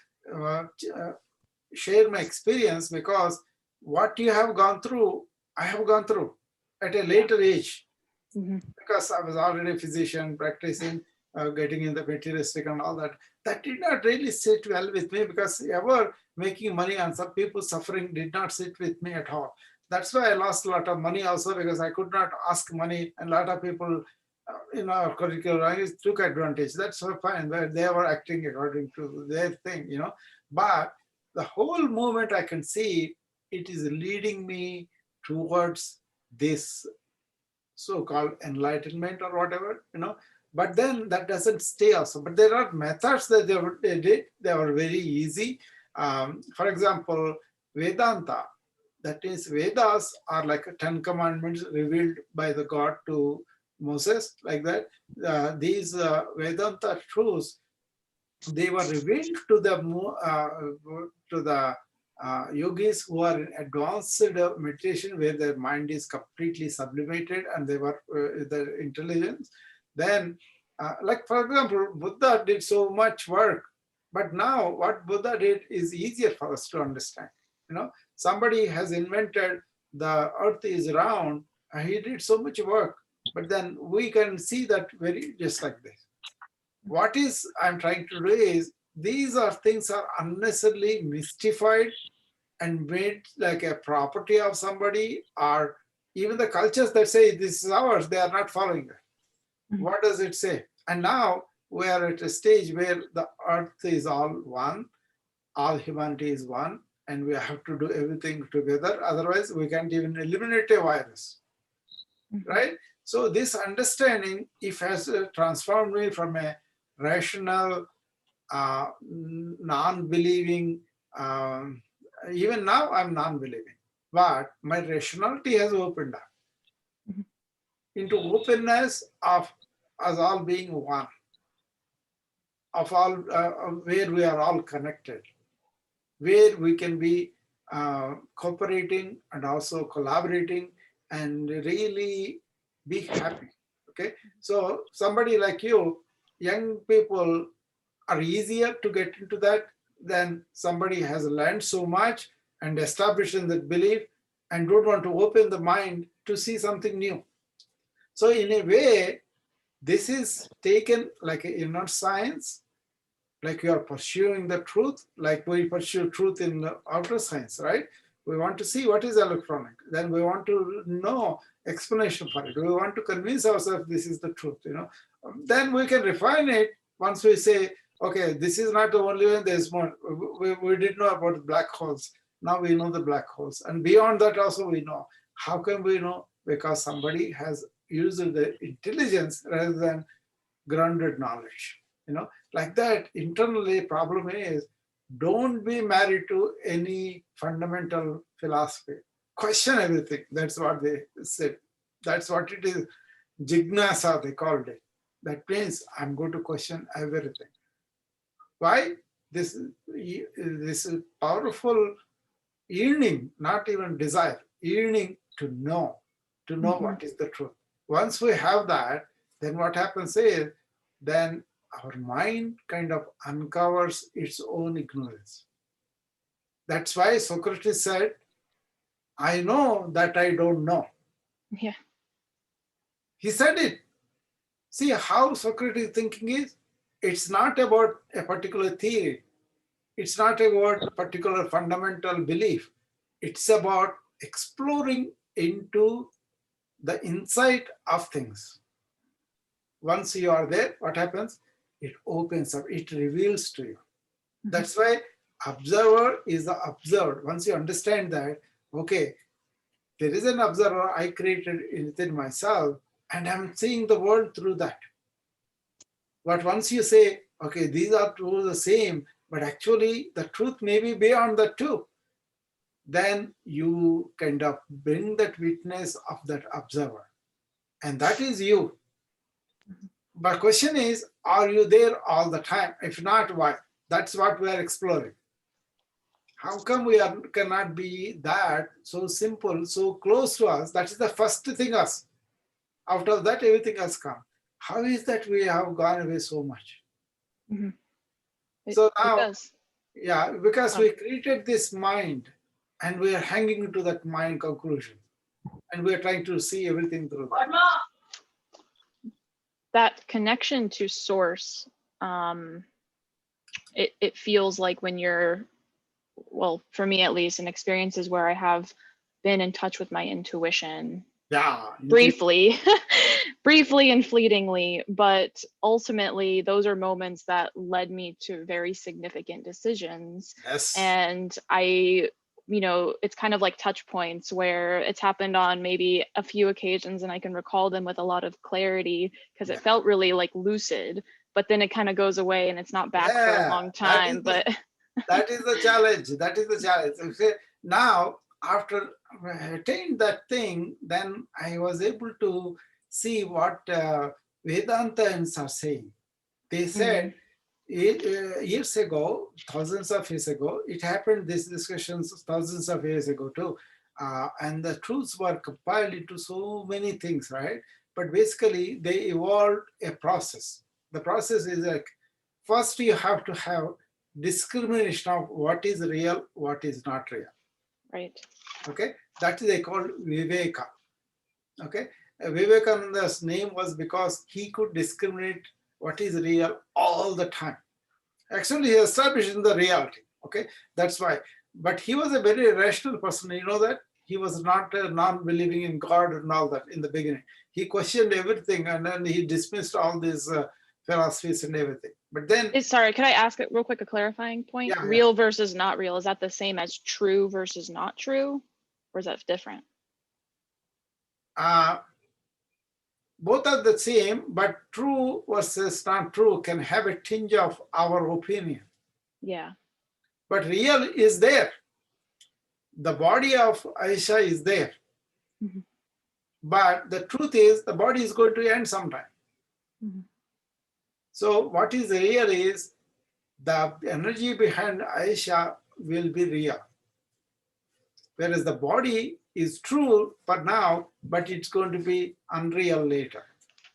share my experience, because what you have gone through, I have gone through at a later age, because I was already a physician practicing, getting in the materialistic and all that. That did not really sit well with me, because ever making money on some people's suffering did not sit with me at all. That's why I lost a lot of money also, because I could not ask money, and a lot of people in our curriculum took advantage. That's so fine, where they were acting according to their thing, But the whole movement I can see, it is leading me towards this so-called enlightenment or whatever, But then that doesn't stay also. But there are methods that they did. They were very easy. For example, Vedanta. That is, Vedas are like 10 commandments revealed by the God to Moses, like that. These Vedanta truths, they were revealed to the yogis who are in advanced meditation, where their mind is completely sublimated and they were their intelligence. Then, like for example, Buddha did so much work, but now what Buddha did is easier for us to understand. Somebody has invented the earth is round, and he did so much work, but then we can see that very just like this. What is I'm trying to raise, these are things are unnecessarily mystified and made like a property of somebody, or even the cultures that say this is ours, they are not following it. What does it say? And now we are at a stage where the earth is all one, all humanity is one, and we have to do everything together. Otherwise, we can't even eliminate a virus, right? So this understanding, if has transformed me from a rational, non-believing, even now I'm non-believing, but my rationality has opened up into openness of us all being one, of all where we are all connected, where we can be cooperating and also collaborating and really be happy. Okay, so somebody like you, young people are easier to get into that than somebody has learned so much and established in that belief and don't want to open the mind to see something new. So in a way, this is taken like an inner science, like you are pursuing the truth, like we pursue truth in the outer science, right? We want to see what is electronic. Then we want to know explanation for it. We want to convince ourselves this is the truth, Then we can refine it once we say, okay, this is not the only one, there's more. We didn't know about black holes. Now we know the black holes. And beyond that also we know. How can we know? Because somebody has used the intelligence rather than grounded knowledge. Like that, internally, problem is don't be married to any fundamental philosophy. Question everything. That's what they said. That's what it is. Jignasa, they called it. That means I'm going to question everything. Why? This is powerful yearning, not even desire, yearning to know what is the truth. Once we have that, then what happens is, then our mind kind of uncovers its own ignorance. That's why Socrates said, I know that I don't know. Yeah. He said it. See how Socrates' thinking is? It's not about a particular theory. It's not about a particular fundamental belief. It's about exploring into the insight of things. Once you are there, what happens? It opens up, it reveals to you. That's why observer is the observed. Once you understand that, okay, there is an observer I created within myself, and I'm seeing the world through that. But once you say, okay, these are two the same, but actually the truth may be beyond the two, then you kind of bring that witness of that observer. And that is you. But question is, are you there all the time? If not, why? That's what we are exploring. How come we cannot be that so simple, so close to us? That is the first thing us. After that, everything has come. How is that we have gone away so much? Mm-hmm. So now, yeah, because we created this mind and we are hanging to that mind conclusion. And we are trying to see everything through that. That connection to source, it feels like when you're, well, for me at least, in experiences where I have been in touch with my intuition, briefly and fleetingly, but ultimately those are moments that led me to very significant decisions. Yes. And it's kind of like touch points where it's happened on maybe a few occasions and I can recall them with a lot of clarity because it felt really like lucid, but then it kind of goes away and it's not back for a long time. That is the challenge. That is the challenge. Okay, now, after I attained that thing, then I was able to see what Vedantans are saying. They said, years ago, thousands of years ago, it happened, these discussions thousands of years ago too. And the truths were compiled into so many things, right? But basically, they evolved a process. The process is like, first you have to have discrimination of what is real, what is not real. Right. Okay, that is they call Viveka. Okay, Vivekananda's name was because he could discriminate what is real all the time. Actually, he established in the reality. Okay, that's why. But he was a very rational person. You know that he was not non-believing in God and all that in the beginning. He questioned everything and then he dismissed all these philosophies and everything. But then, sorry, can I ask it real quick, a clarifying point? Yeah, real versus not real, is that the same as true versus not true, or is that different? Both are the same, but true versus not true can have a tinge of our opinion. Yeah. But real is there. The body of Aisha is there. Mm-hmm. But the truth is, the body is going to end sometime. Mm-hmm. So what is real is the energy behind Aisha will be real. Whereas the body is true for now, but it's going to be unreal later.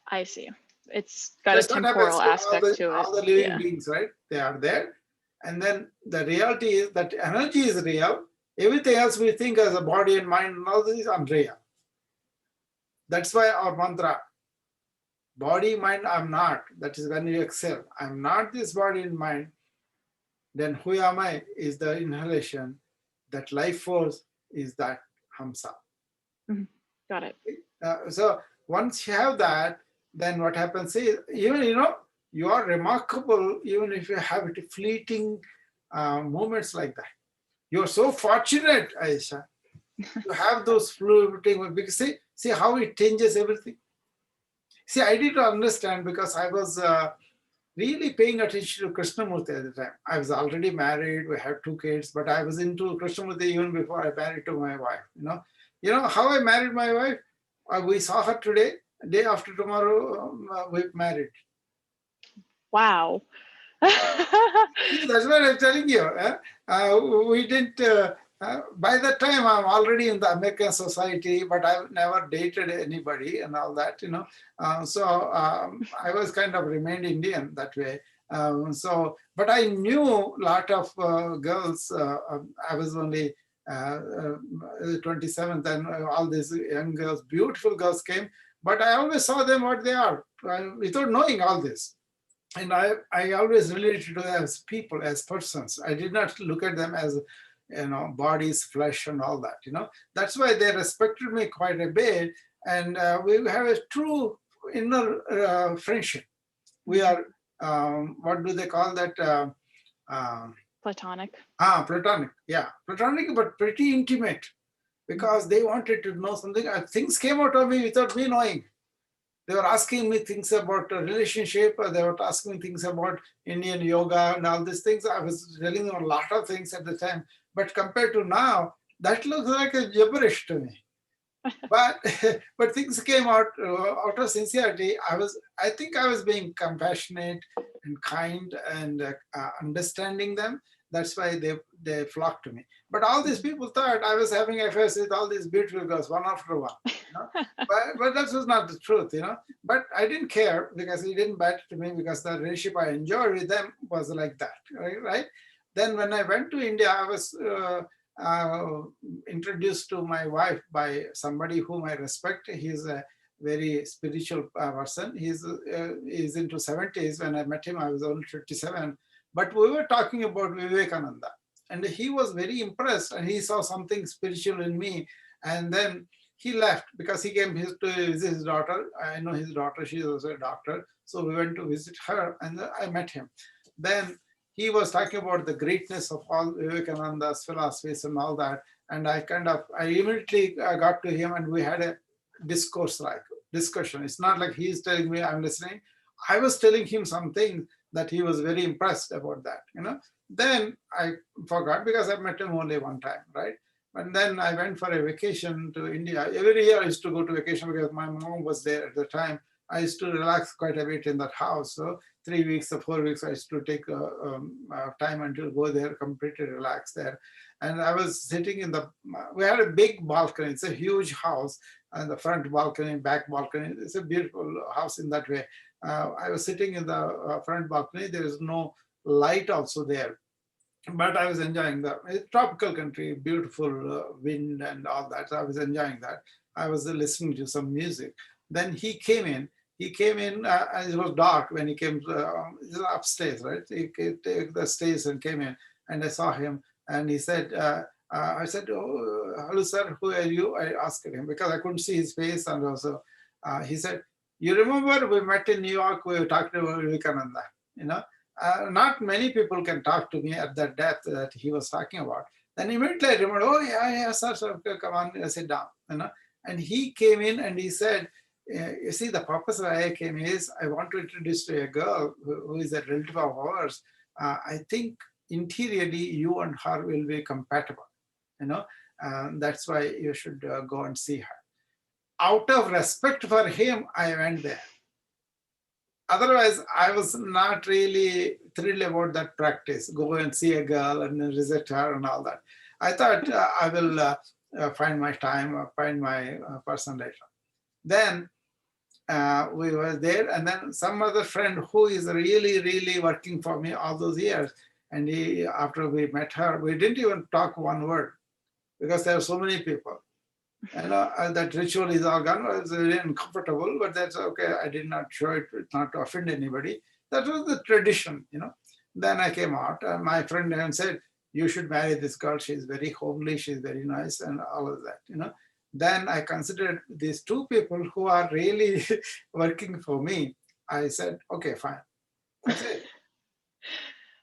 I see. It's got a temporal aspect to it. All the living beings, right? They are there. And then the reality is that energy is real. Everything else we think as a body and mind and all this is unreal. That's why our mantra, body, mind, I'm not. That is when you exhale. I'm not this body and mind. Then who am I is the inhalation. That life force is that Hamsa. Mm-hmm. Got it. So once you have that, then what happens is, even, you are remarkable even if you have fleeting moments like that. You're so fortunate, Aisha, to have those fleeting, because see how it changes everything. See, I didn't understand because I was really paying attention to Krishnamurti at the time. I was already married, we had 2 kids, but I was into Krishnamurti even before I married to my wife. You know how I married my wife? We saw her today, day after tomorrow, we married. Wow. That's what I'm telling you. We didn't. By that time, I'm already in the American society, but I've never dated anybody and all that. I was kind of remained Indian that way. But I knew a lot of girls. I was only 27th, and all these young girls, beautiful girls came. But I always saw them what they are without knowing all this. And I always related to them as people, as persons. I did not look at them as, bodies, flesh, and all that. That's why they respected me quite a bit, and we have a true inner friendship. We are, what do they call that? Platonic. Platonic. Yeah, platonic, but pretty intimate, because they wanted to know something. Things came out of me without me knowing. They were asking me things about a relationship. They were asking me things about Indian yoga and all these things. I was telling them a lot of things at the time. But compared to now, that looks like a gibberish to me. But things came out of sincerity. I think I was being compassionate and kind and understanding them. That's why they flocked to me. But all these people thought I was having affairs with all these beautiful girls, one after one. But that was not the truth, But I didn't care because it didn't matter to me, because the relationship I enjoyed with them was like that, right? Then when I went to India, I was introduced to my wife by somebody whom I respect. He's a very spiritual person. He's into 70s. When I met him, I was only 57. But we were talking about Vivekananda, and he was very impressed, and he saw something spiritual in me. And then he left because he came to visit his daughter. I know his daughter, she is also a doctor. So we went to visit her, and I met him. Then he was talking about the greatness of all Vivekananda's philosophies and all that. And I immediately got to him, and we had a discussion. It's not like he's telling me, I'm listening. I was telling him something that he was very impressed about that, Then I forgot because I met him only one time, right? And then I went for a vacation to India. Every year I used to go to vacation because my mom was there at the time. I used to relax quite a bit in that house. So 3 weeks or 4 weeks, I used to take time until go there, completely relax there. And I was sitting we had a big balcony. It's a huge house, and the front balcony, back balcony. It's a beautiful house in that way. I was sitting in the front balcony. There is no light also there. But I was enjoying the tropical country, beautiful wind and all that. So I was enjoying that. I was listening to some music. Then he came in. And it was dark when he came upstairs, right? He took the stairs and came in, and I saw him, and he said, I said, oh, hello, sir, who are you? I asked him because I couldn't see his face. And also, he said, you remember we met in New York, we were talking about Vivekananda, not many people can talk to me at that depth that he was talking about. Then immediately I remembered, oh yeah, sir, okay, come on, sit down, And he came in and he said, you see, the purpose why I came is I want to introduce to a girl who is a relative of ours. I think interiorly you and her will be compatible, that's why you should go and see her. Out of respect for him, I went there. Otherwise, I was not really thrilled about that practice. Go and see a girl and visit her and all that. I thought I will find my time, find my person later. Then we were there, and then some other friend who is really, really working for me all those years. And after we met her, we didn't even talk one word because there are so many people. That ritual is all gone. It was very uncomfortable, but that's okay. I did not show it, not to offend anybody. That was the tradition, Then I came out, and my friend and said, you should marry this girl. She's very homely, she's very nice, and all of that, Then I considered these two people who are really working for me. I said, okay, fine. That's it.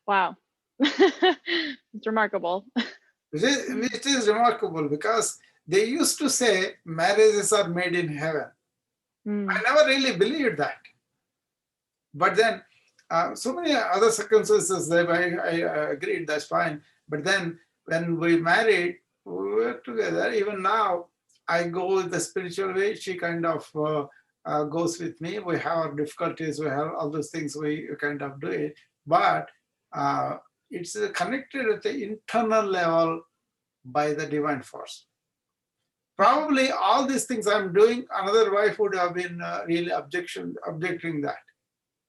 Wow. It's remarkable. It is remarkable because they used to say marriages are made in heaven. Mm. I never really believed that. But then so many other circumstances that I agreed, that's fine. But then when we married, we were together. Even now, I go with the spiritual way. She kind of goes with me. We have our difficulties, we have all those things, we kind of do it. But it's connected at the internal level by the divine force. Probably all these things I'm doing, another wife would have been really objecting that.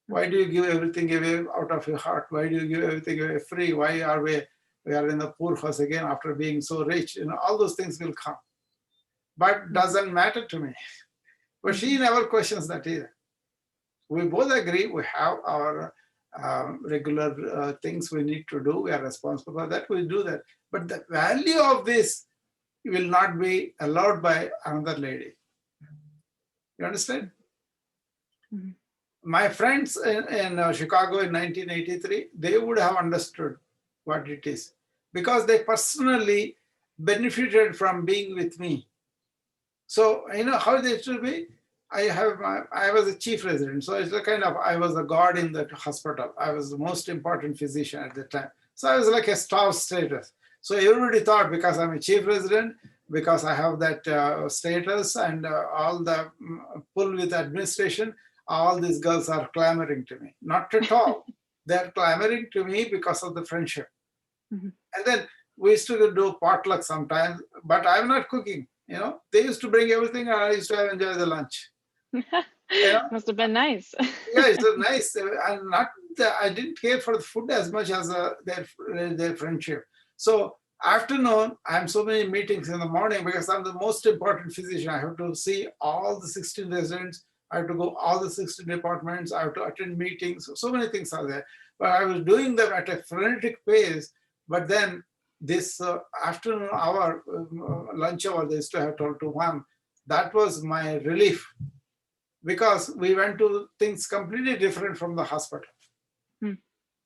Why do you give everything away out of your heart? Why do you give everything away free? Why are we are in the poor house again after being so rich? You know, all those things will come. But doesn't matter to me. But she never questions that either. We both agree we have our regular things we need to do. We are responsible for that. We do that. But the value of this will not be allowed by another lady. You understand? Mm-hmm. My friends in Chicago in 1983, they would have understood what it is because they personally benefited from being with me. So, you know how they should be? I was a chief resident. So it's a kind of, I was a god in that hospital. I was the most important physician at the time. So I was like a star status. So everybody thought because I'm a chief resident, because I have that status and all the pull with administration, all these girls are clamoring to me. Not at all. They're clamoring to me because of the friendship. Mm-hmm. And then we used to do potluck sometimes, but I'm not cooking. You know, they used to bring everything and I used to enjoy the lunch. You know? Must have been nice. Yeah, it's nice. And I didn't care for the food as much as their friendship. So afternoon, I'm so many meetings in the morning because I'm the most important physician. I have to see all the 16 residents. I have to go all the 16 departments. I have to attend meetings. So many things are there. But I was doing them at a frenetic pace. But then this afternoon hour, lunch hour, they used to have 12 to 1. That was my relief because we went to things completely different from the hospital. Hmm.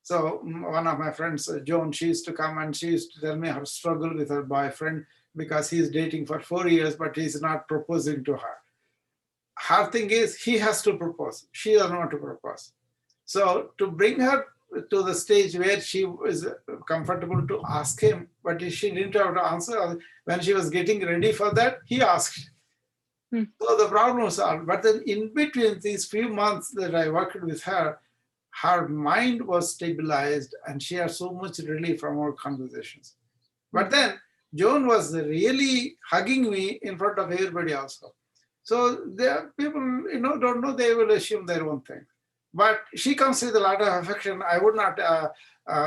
So one of my friends, Joan, she used to come and she used to tell me her struggle with her boyfriend because he's dating for 4 years, but he's not proposing to her. Her thing is he has to propose. She doesn't want to propose. So to bring her to the stage where she was comfortable to ask him, but she didn't have to answer. When she was getting ready for that, he asked. Hmm. So the problem was solved. But then in between these few months that I worked with her, her mind was stabilized and she had so much relief from our conversations. But then Joan was really hugging me in front of everybody also. So there are people, you know, don't know, they will assume their own thing. But she comes with a lot of affection. I would not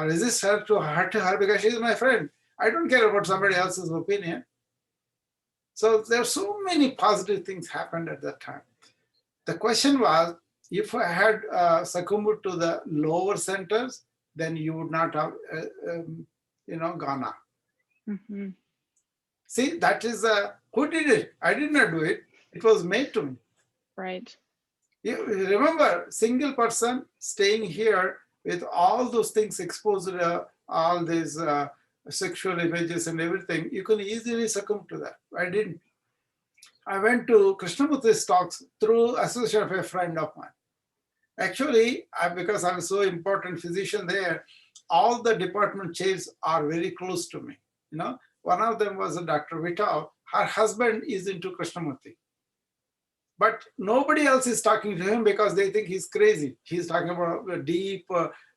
resist her to hurt her because she's my friend. I don't care about somebody else's opinion. So there are so many positive things happened at that time. The question was, if I had succumbed to the lower centers, then you would not have, gone on. Mm-hmm. See, that is, who did it? I did not do it. It was made to me. Right. You remember, single person staying here with all those things exposed to all these sexual images and everything, you can easily succumb to that. I didn't. I went to Krishnamurti's talks through association of a friend of mine. Actually, because I'm so important physician there, all the department chairs are very close to me. You know, one of them was Dr. Vital. Her husband is into Krishnamurti. But nobody else is talking to him because they think he's crazy. He's talking about deep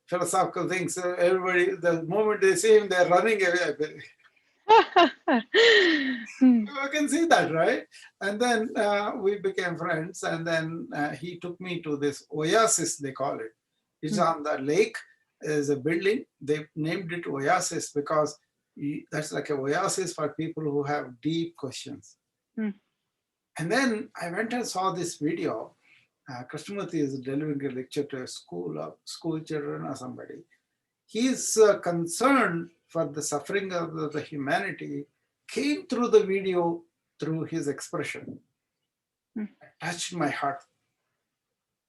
philosophical things. Everybody, the moment they see him, they're running away. You can see that, right? And then we became friends. And then he took me to this oasis, they call it. It's on the lake. There's a building. They named it oasis because that's like a oasis for people who have deep questions. And then I went and saw this video. Krishnamurti is delivering a lecture to a school children or somebody. His concern for the suffering of the humanity came through the video, through his expression. It touched my heart.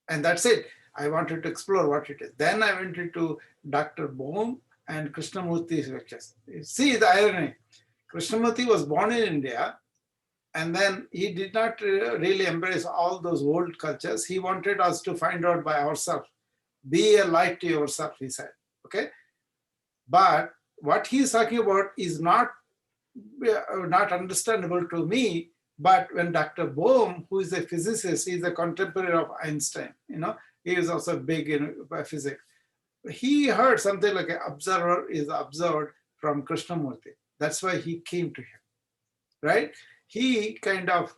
And that's it. I wanted to explore what it is. Then I went into Dr. Bohm and Krishnamurti's lectures. See the irony. Krishnamurti was born in India, And then he did not really embrace all those old cultures. He wanted us to find out by ourselves. Be a light to yourself, he said. Okay. But what he's talking about is not understandable to me. But when Dr. Bohm, who is a physicist, he's a contemporary of Einstein, he is also big in physics. He heard something like an observer is observed from Krishnamurti. That's why he came to him, right? He kind of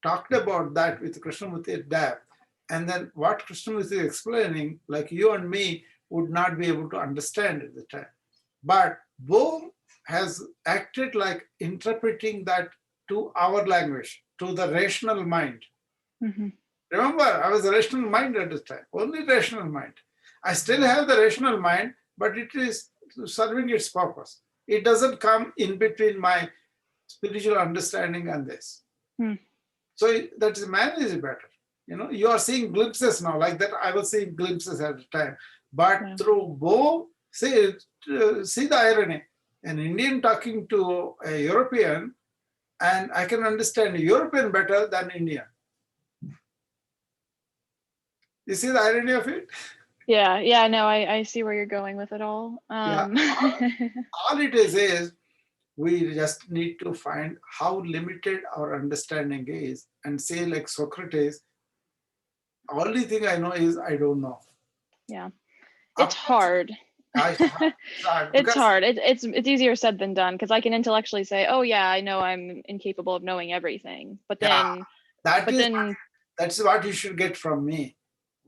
talked about that with Krishnamurti at depth. And then what Krishnamurti is explaining, like you and me would not be able to understand at the time. But Bohm has acted like interpreting that to our language, to the rational mind. Mm-hmm. Remember, I was a rational mind at this time, only rational mind. I still have the rational mind, but it is serving its purpose. It doesn't come in between my spiritual understanding and this. So that is man is better. You are seeing glimpses now, like that I was seeing glimpses at the time. But through Bohm, see the irony. An Indian talking to a European, and I can understand European better than Indian. You see the irony of it? Yeah, no, I see where you're going with it all. All it is we just need to find how limited our understanding is and say like Socrates, only thing I know is I don't know. Yeah, it's hard. It's hard. It's easier said than done, because I can intellectually say, oh yeah, I know I'm incapable of knowing everything. But then, that's what you should get from me.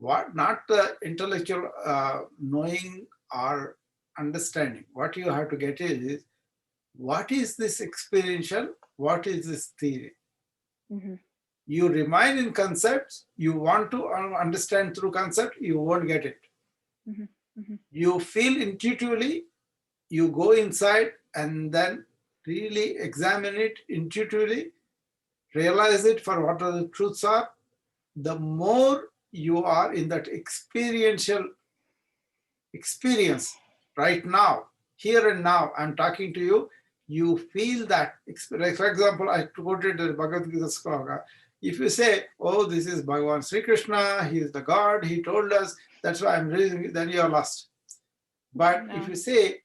Not the intellectual knowing or understanding. What you have to get is, what is this experiential? What is this theory? Mm-hmm. You remain in concepts. You want to understand through concept, you won't get it. Mm-hmm. Mm-hmm. You feel intuitively, you go inside and then really examine it intuitively, realize it for what the truths are. The more you are in that experiential experience right now, here and now, I'm talking to you, you feel that. Like for example, I quoted the Bhagavad Gita sloka. If you say, oh, this is Bhagavan Sri Krishna, he is the God, he told us, that's why I'm reading, then you're lost. But if you say,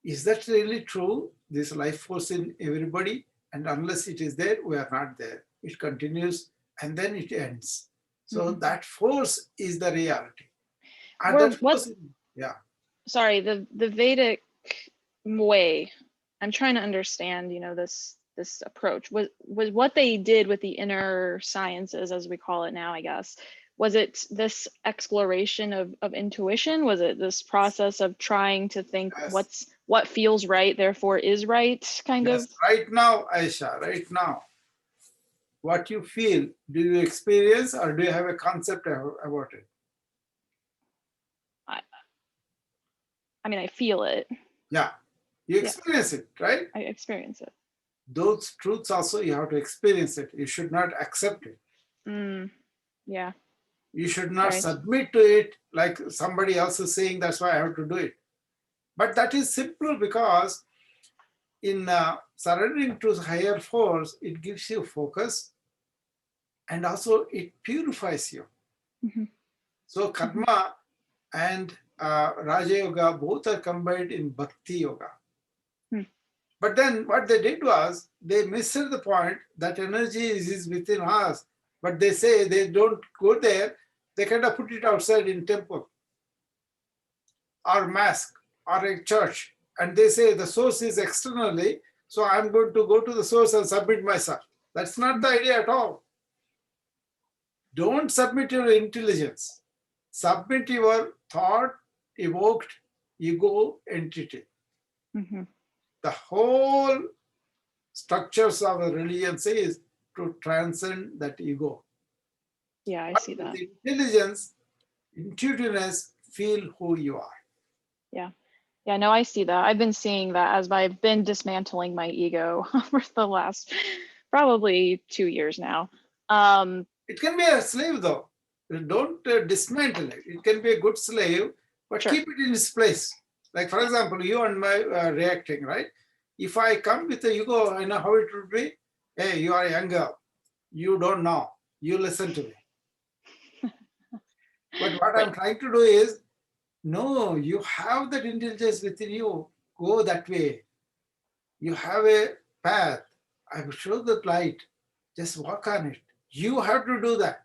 is that really true? This life force in everybody, and unless it is there, we are not there. It continues and then it ends. So that force is the reality. And Sorry, the Vedic way, I'm trying to understand, this approach was what they did with the inner sciences, as we call it now, I guess. Was it this exploration of intuition? Was it this process of trying to think what feels right, therefore is right, kind of? Right now, Aisha, right now, what you feel, do you experience or do you have a concept about it? I mean, I feel it. Yeah, you experience it, right? I experience it. Those truths also, you have to experience it. You should not accept it. Yeah. You should not submit to it like somebody else is saying, that's why I have to do it. But that is simple, because in surrendering to higher force, it gives you focus and also it purifies you. Mm-hmm. So karma and Raja Yoga both are combined in Bhakti Yoga. But then what they did was, they missed the point that energy is within us. But they say they don't go there, they kind of put it outside in temple or mosque or a church. And they say the source is externally, so I'm going to go to the source and submit myself. That's not the idea at all. Don't submit your intelligence. Submit your thought, evoked ego entity. Mm-hmm. The whole structures of a religion says to transcend that ego. Yeah, I see that. With intelligence, intuitiveness, feel who you are. Yeah, no, I see that. I've been seeing that as I've been dismantling my ego over the last probably 2 years now. It can be a slave though. Don't dismantle it. It can be a good slave, but keep it in its place. Like for example, you and me reacting, right? If I come with the ego, I know how it would be. Hey, you are a young girl. You don't know. You listen to me. But what Right. I'm trying to do is, no, you have that intelligence within you. Go that way. You have a path. I will show the light. Just walk on it. You have to do that.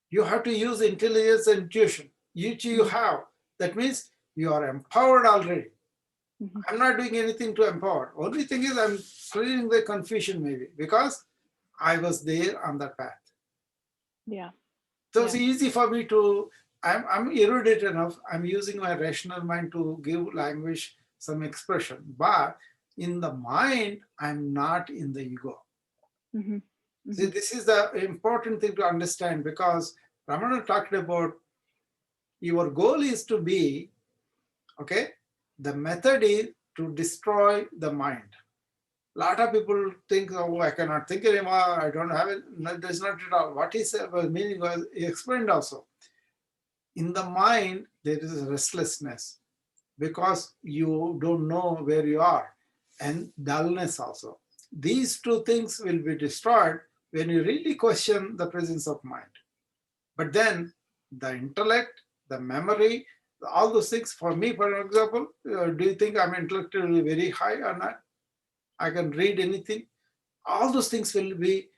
You have to use intelligence and intuition. Which you have. That means you are empowered already. Mhm. I'm not doing anything to empower. Only thing is I'm clearing the confusion maybe because I was there on that path. Yeah. So it's Yeah. easy for me to, I'm erudite enough. I'm using my rational mind to give language some expression. But in the mind, I'm not in the ego. Mhm. See, Mhm. this is the important thing to understand because Ramana talked about your goal is to be, okay, the method is to destroy the mind. A lot of people think, oh, I cannot think anymore, I don't have it. No, that's not at all. What is the meaning was explained also. In the mind, there is restlessness because you don't know where you are, and dullness also. These two things will be destroyed when you really question the presence of mind. But then the intellect, the memory, all those things, for me, for example, do you think I'm intellectually very high or not? I can read anything. All those things will be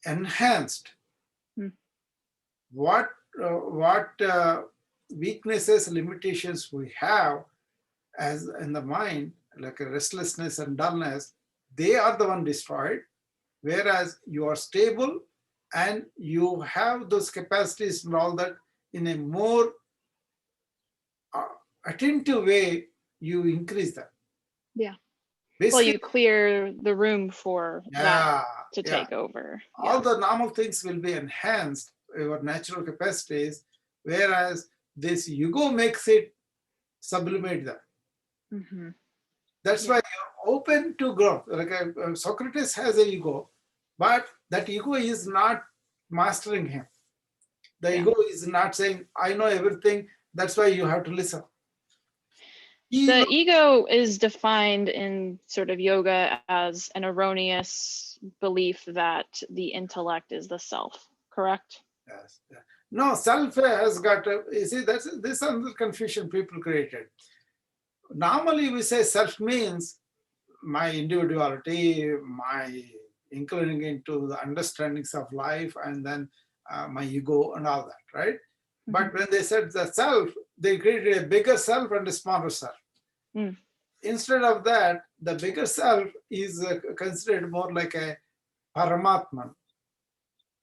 enhanced. Mm. What weaknesses, limitations we have as in the mind, like a restlessness and dullness, they are the one destroyed. Whereas you are stable and you have those capacities and all that in a more uh, attentive way, you increase that. Yeah. Well, Basically, you clear the room for that yeah, to yeah. take over. All Yeah. the normal things will be enhanced, your natural capacities, whereas this ego makes it sublimate them. Hmm. That's Yeah. why you're open to growth. Like Socrates has a ego, but that ego is not mastering him. The Yeah. ego is not saying, I know everything, that's why you have to listen. He The knows. ego is defined in sort of yoga as an erroneous belief that the intellect is the self, correct? Yes, yeah. No, self has got, you see, that's this another confusion people created. Normally, we say self means my individuality, my including into the understandings of life, and then my ego and all that, right? Hmm. But when they said the self, they created a bigger self and a smaller self. Mm. Instead of that, the bigger self is considered more like a Paramatman.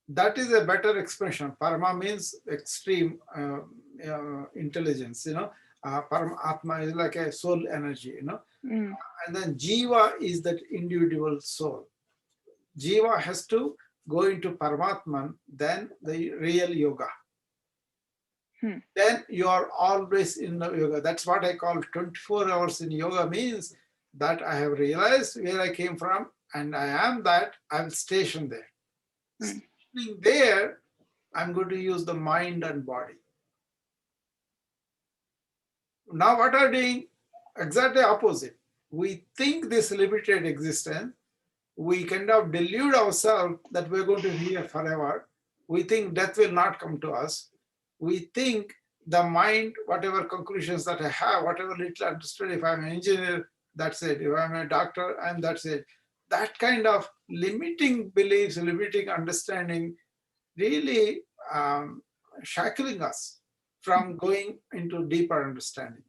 That is a better expression. Parama means extreme intelligence, Paramatma is like a soul energy, Mm. and then Jiva is that individual soul. Jiva has to go into Paramatman, then the real yoga. Hmm. Then you are always in the yoga. That's what I call 24 hours in yoga means that I have realized where I came from and I am that, I will station there. Mm. Stationing there, I'm going to use the mind and body. Now what are doing? Exactly opposite. We think this limited existence, we kind of delude ourselves that we're going to be here forever. We think death will not come to us. We think the mind, whatever conclusions that I have, whatever little understood, if I'm an engineer, that's it. If I'm a doctor, and that's it. That kind of limiting beliefs, limiting understanding, really shackling us from going into deeper understanding.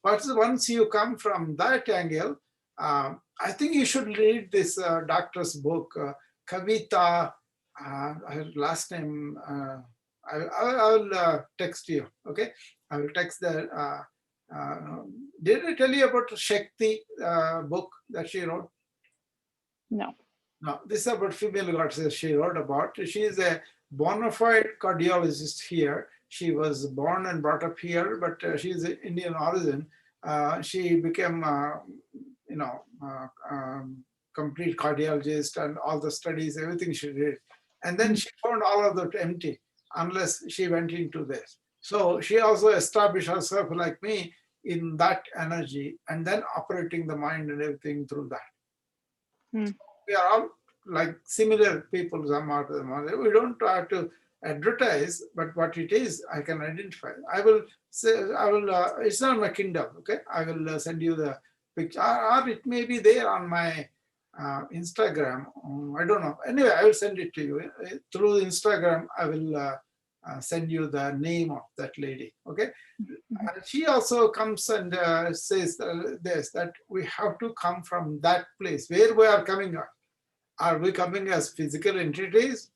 But once you come from that angle, I think you should read this doctor's book, Kavita. Her last name. I will text you. Okay, I will text the. Did I tell you about Shakti book that she wrote? No. No, this is about female goddesses she wrote about. She is a bona fide cardiologist here. She was born and brought up here, but she is Indian origin. She became, complete cardiologist and all the studies, everything she did. And then Mm. she found all of that empty unless she went into this. So she also established herself like me in that energy and then operating the mind and everything through that. Hmm. We are all like similar people, some are to them. We don't try to advertise, but what it is, I can identify. I will say, it's not my Kindle, okay? I will send you the picture, or it may be there on my Instagram. I don't know. Anyway, I will send it to you. Through Instagram, I will send you the name of that lady, okay? She also comes and says this, that we have to come from that place where we are coming from. Are we coming as physical entities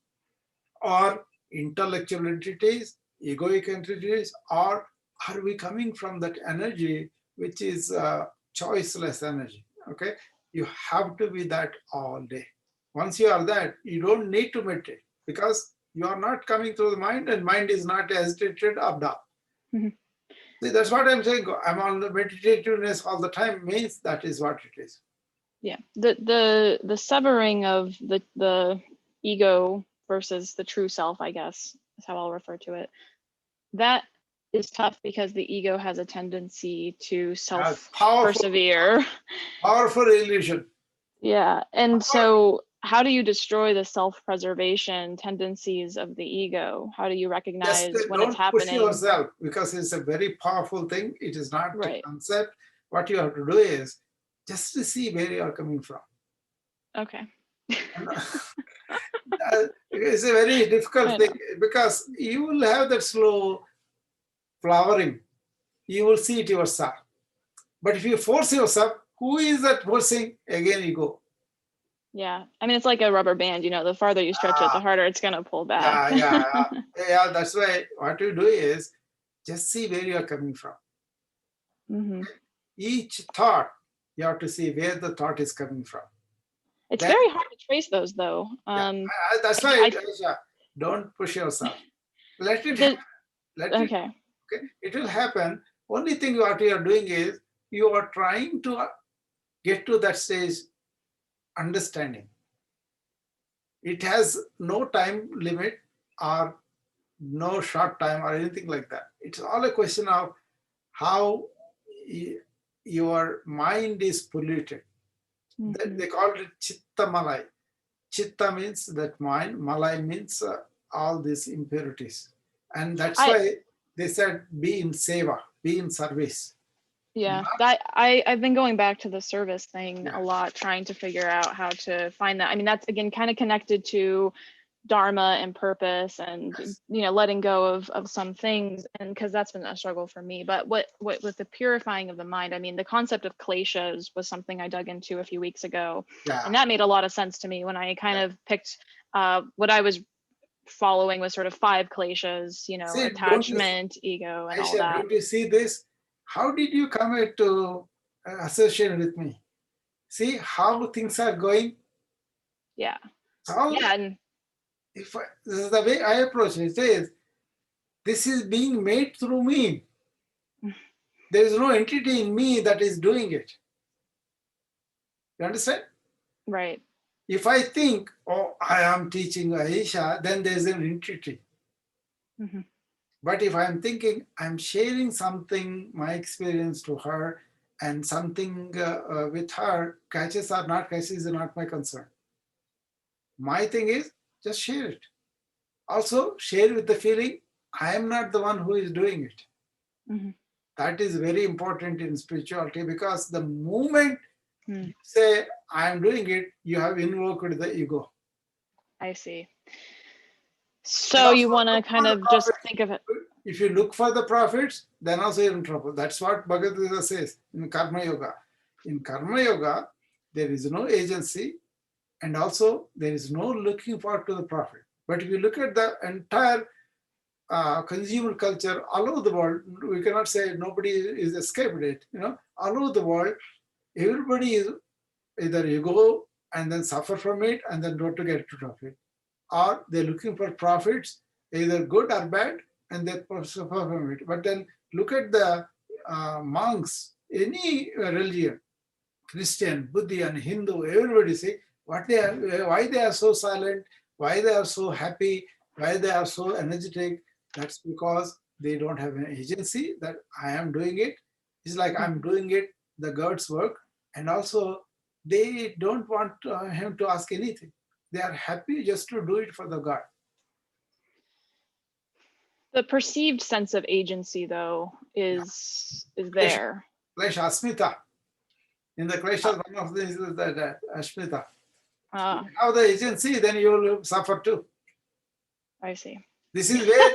or intellectual entities, egoic entities, or are we coming from that energy which is choiceless energy? Okay, you have to be that all day. Once you are that, you don't need to meditate because you are not coming through the mind, and mind is not hesitated up down. Mhm. See, that's what I'm saying. I'm on the meditativeness all the time means that is what it is. Yeah, the severing of the ego versus the true self, I guess is how I'll refer to it. That is tough because the ego has a tendency to self persevere. Powerful illusion. Yeah, and so how do you destroy the self-preservation tendencies of the ego? How do you recognize Just when it's don't push happening? yourself because it's a very powerful thing. It is not a Right. concept. What you have to do is just to see where you are coming from. Okay. It's a very difficult thing because you will have that slow flowering. You will see it yourself. But if you force yourself, who is that forcing? Again, ego. Yeah, I mean, it's like a rubber band, you know, the farther you stretch it, the harder it's going to pull back. Yeah. That's why what you do is just see where you are coming from. Mm-hmm. Each thought, you have to see where the thought is coming from. It's very hard to trace those, though. That's why, don't push yourself. Let it happen. Okay. It will happen. Only thing what you are doing is you are trying to get to that stage understanding. It has no time limit or no short time or anything like that. It's all a question of how your mind is polluted. Mm-hmm. They call it chitta malai. Chitta means that mind, malai means all these impurities. And that's why they said be in seva, be in service. Yeah, I've been going back to the service thing a lot, trying to figure out how to find that. I mean, that's again kind of connected to dharma and purpose and you know, letting go of some things, and because that's been a struggle for me. But what with the purifying of the mind, I mean, the concept of kleshas was something I dug into a few weeks ago, and that made a lot of sense to me when I kind of picked what I was following was sort of 5 kleshas, you know, attachment, ego, and all that. Don't you see this? How did you come to associate with me? See how things are going? Yeah. And this is the way I approach it. It is, this is being made through me. There is no entity in me that is doing it. You understand? Right. If I think, oh, I am teaching Aisha, then there's an entity. Mm-hmm. But if I'm thinking, I'm sharing something, my experience to her, and something with her, catches or not catches is not my concern. My thing is just share it. Also, share with the feeling, I am not the one who is doing it. Mm-hmm. That is very important in spirituality because the moment you say, I am doing it, you have invoked the ego. I see. So you want to kind of just think of it. If you look for the profits, then also you're in trouble. That's what Bhagavad Gita says in Karma Yoga. In Karma Yoga, there is no agency and also there is no looking forward to the profit. But if you look at the entire consumer culture all over the world, we cannot say nobody is escaped it. You know, all over the world, everybody is either you go and then suffer from it and then go to get to profit, or they're looking for profits, either good or bad, and they suffer from it. But then look at the monks, any religion, Christian, Buddhist, Hindu, everybody say what they are, why they are so silent, why they are so happy, why they are so energetic. That's because they don't have an agency that I am doing it. It's like I'm doing it, the God's work, and also they don't want him to ask anything. They are happy just to do it for the God. The perceived sense of agency, though, is there. Klesha, Asmita. In the Klesha, one of these is that Ashmita. How the agency, then you will suffer too. I see. This is where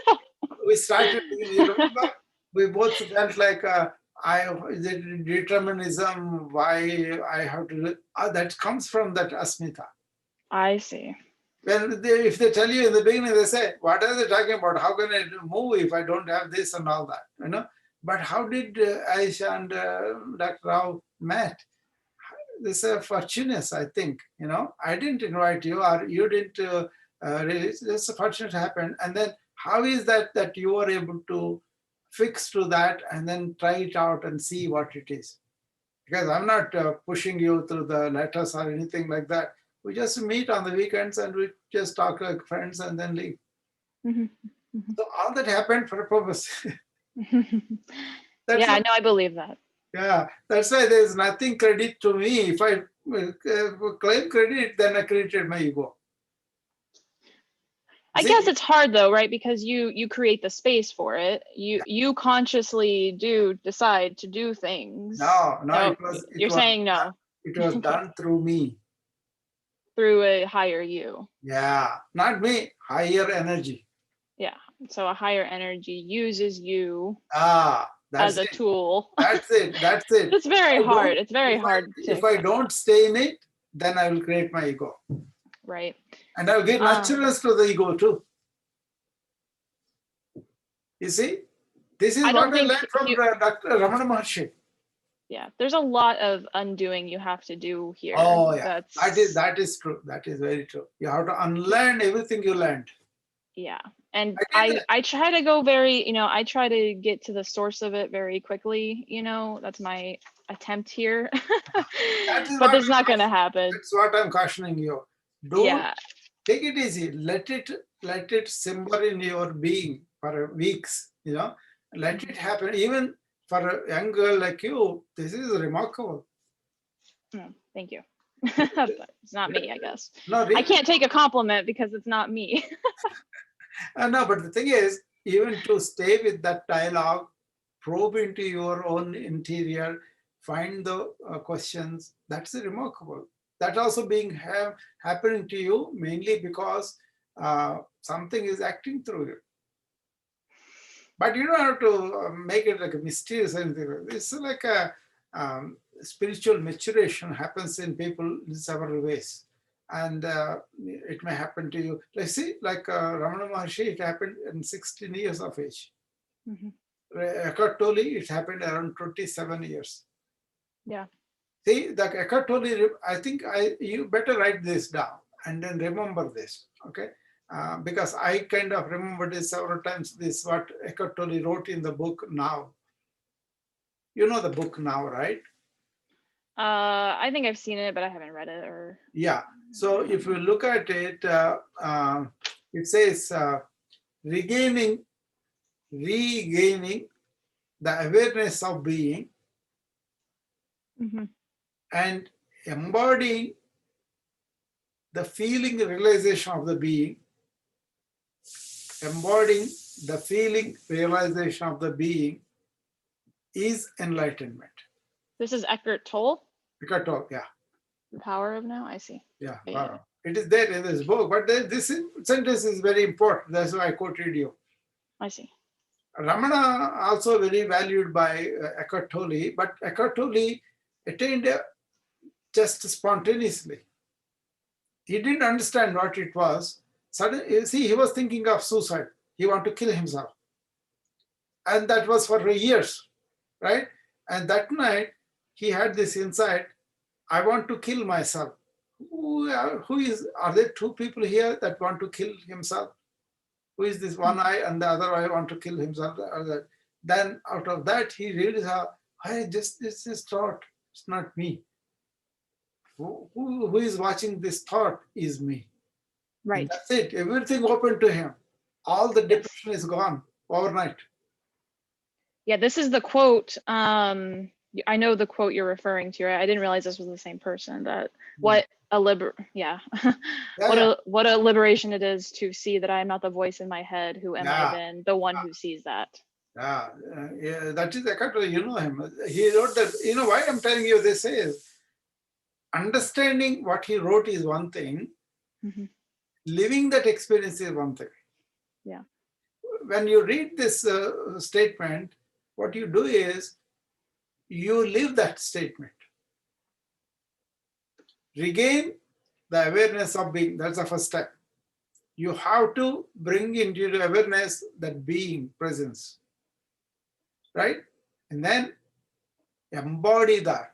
we started. You remember, we both felt like the determinism. Why I have to. That comes from that Asmita. I see. When if they tell you in the beginning, they say, "What are they talking about? How can I move if I don't have this and all that?" You know. But how did Aisha and Dr. Rao met? This is fortunate, I think. You know, I didn't invite you, or you didn't. It's a fortunate happened, and then how is that you were able to fix to that and then try it out and see what it is? Because I'm not pushing you through the letters or anything like that. We just meet on the weekends and we just talk like friends and then leave. Mm-hmm. Mm-hmm. So all that happened for a purpose. Yeah, no, I believe that. Yeah, that's why there's nothing credit to me. If I claim credit, then I created my ego. I guess it's hard though, right? Because you create the space for it. You consciously do decide to do things. No, you're saying no. It was done through me. Through a higher you. Yeah, not me, higher energy. Yeah, so a higher energy uses you as a tool. That's it. It's very hard. It's very hard. If I don't stay in it, then I will create my ego. Right. And I will give naturalness to the ego too. You see, this is what I learned from Dr. Ramana Maharshi. Yeah, there's a lot of undoing you have to do here. Oh yeah, that is true. That is very true. You have to unlearn everything you learned. Yeah, and I try to go very, I try to get to the source of it very quickly. That's my attempt here. But it's not going to happen. That's what I'm cautioning you. Don't take it easy. Let it simmer in your being for weeks. Let it happen. Even for a young girl like you, this is remarkable. Thank you. It's not me, I guess. No, really. I can't take a compliment because it's not me. No, but the thing is, even to stay with that dialogue, probe into your own interior, find the questions, that's remarkable. That also happening to you mainly because something is acting through you. But you don't have to make it like a mysterious or anything. It's like a spiritual maturation happens in people in several ways. And it may happen to you. Like Ramana Maharshi, it happened in 16 years of age. Mm-hmm. Eckhart Tolle, it happened around 27 years. Yeah. See, the Eckhart Tolle, I think you better write this down and then remember this, okay? Because I kind of remembered this several times, this what Eckhart Tolle wrote in the book Now. You know the book Now, right? I think I've seen it, but I haven't read it. Yeah. So if you look at it, it says regaining the awareness of being, mm-hmm. and embodying the feeling realization of the being, embodying the feeling realization of the being is enlightenment. This is Eckhart Tolle? Eckhart Tolle, yeah. The Power of Now, I see. Yeah, wow. It is there in this book, but this sentence is very important. That's why I quoted you. I see. Ramana also very valued by Eckhart Tolle, but Eckhart Tolle attained just spontaneously. He didn't understand what it was. Suddenly, see, he was thinking of suicide. He wanted to kill himself. And that was for years, right? And that night, he had this insight, I want to kill myself. Are there two people here that want to kill himself? Who is this one eye and the other eye want to kill himself? Then out of that, he realized, this is thought, it's not me. Who is watching this thought is me. Right. And that's it. Everything open to him. All the depression is gone overnight. Yeah, this is the quote. I know the quote you're referring to, right? I didn't realize this was the same person. That what a Yeah, what a liberation it is to see that I am not the voice in my head. Who am I yeah, then? The one who sees that. yeah. That is Eckhart Tolle, you know him. He wrote that. You know why I'm telling you this is understanding what he wrote is one thing. Mm-hmm. Living that experience is one thing. Yeah. When you read this statement, what you do is you live that statement. Regain the awareness of being. That's the first step. You have to bring into your awareness that being presence, right? And then embody that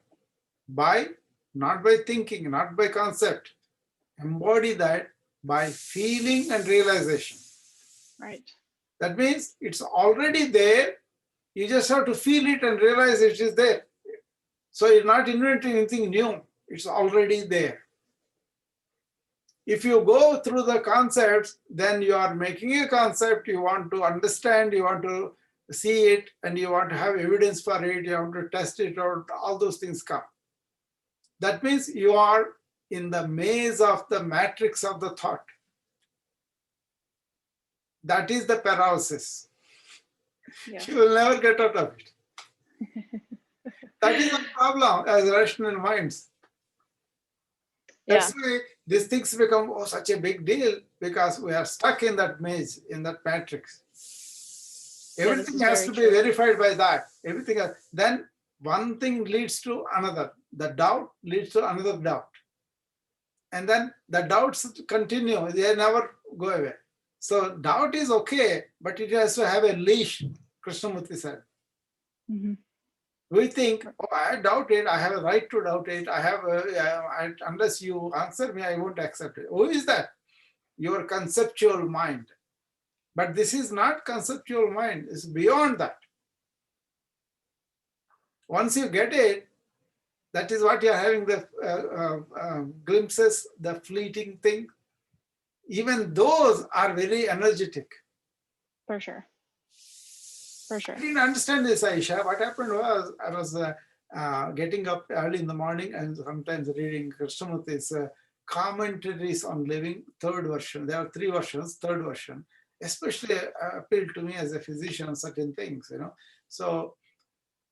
by, not by thinking, not by concept, embody that by feeling and realization. Right. That means it's already there. You just have to feel it and realize it is there. So you're not inventing anything new. It's already there. If you go through the concepts, then you are making a concept, you want to understand, you want to see it, and you want to have evidence for it, you want to test it out, all those things come. That means you are in the maze of the matrix of the thought. That is the paralysis. Yeah. You will never get out of it. That is the problem as rational minds. That's why these things become such a big deal, because we are stuck in that maze, in that matrix. Everything has to be verified by that. Everything else. Then one thing leads to another. The doubt leads to another doubt. And then the doubts continue. They never go away. So doubt is okay, but it has to have a leash, Krishnamurti said. Mm-hmm. We think, oh, I doubt it. I have a right to doubt it. I have, unless you answer me, I won't accept it. Who is that? Your conceptual mind. But this is not conceptual mind. It's beyond that. Once you get it, that is what you're having the glimpses, the fleeting thing. Even those are very energetic. For sure. For sure. I didn't understand this, Aisha. What happened was I was getting up early in the morning and sometimes reading Krishnamurti's commentaries on living, third version. There are three versions, third version, especially appealed to me as a physician, certain things, you know. So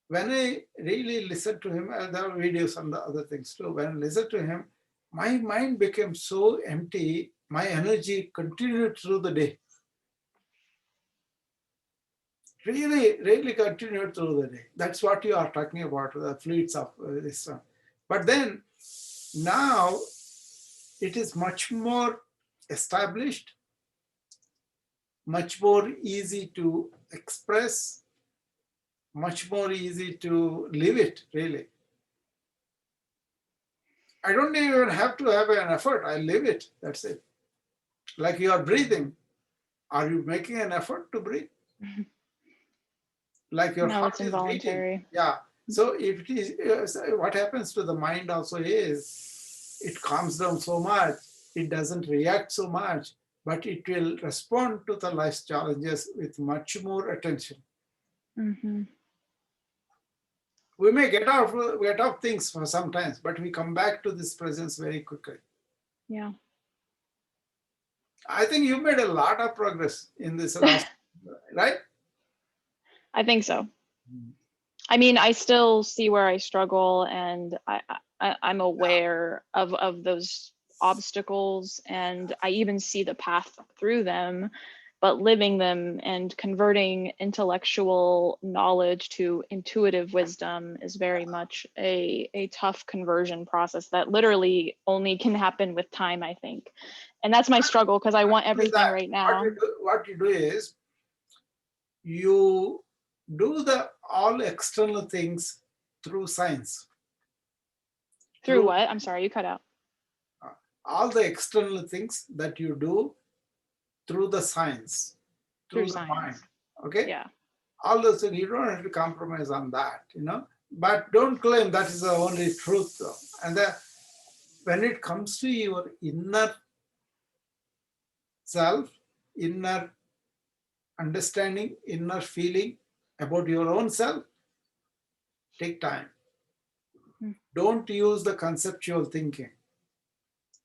when I really listened to him, there are videos on the other things too. When I listened to him, my mind became so empty, my energy continued through the day. Really continued through the day. That's what you are talking about, the fleets of this one. But then, now, it is much more established, much more easy to express, much more easy to live it, really. I don't even have to have an effort. I live it. That's it. Like you are breathing. Are you making an effort to breathe? Like your heart it's is involuntary. beating. Yeah. So if it is, what happens to the mind also is, it calms down so much. It doesn't react so much, but it will respond to the life's challenges with much more attention. Mm-hmm. We may get off things for sometimes, but we come back to this presence very quickly. Yeah. I think you made a lot of progress in this last, right? I think so. I mean, I still see where I struggle, and I'm aware of those obstacles, and I even see the path through them, but living them and converting intellectual knowledge to intuitive wisdom is very much a tough conversion process that literally only can happen with time, I think. And that's my struggle, because I want everything right now. What you do is, you do the all external things through science. Through what? I'm sorry, you cut out. All the external things that you do through the science, through the science. mind. Okay? Yeah. All those things, you don't have to compromise on that, you know. But don't claim that is the only truth, though. And when it comes to your inner self, inner understanding, inner feeling, about your own self, take time. Mm. Don't use the conceptual thinking.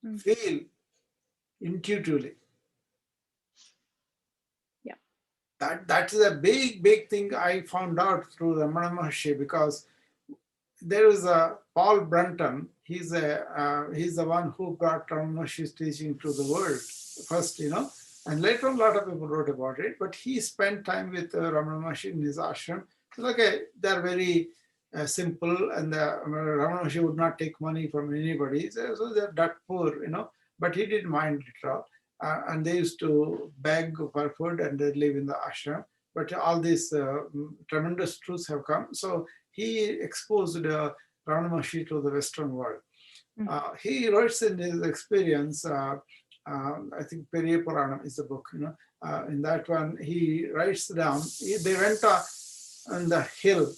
Mm. Feel intuitively. Yeah. That is a big thing I found out through Ramana Maharshi, because there is a Paul Brunton. He's the one who brought Ramana Maharshi's teaching to the world first, and later on a lot of people wrote about it. But he spent time with Ramana Maharshi in his ashram. So, okay, they're very simple, and Ramana Maharshi would not take money from anybody, so they're that poor, But he didn't mind it at all. And they used to beg for food and they live in the ashram. But all these tremendous truths have come. So he exposed Ramana Maharshi to the Western world. He writes in his experience, I think Periya Puranam is the book, in that one he writes down, they went on the hill,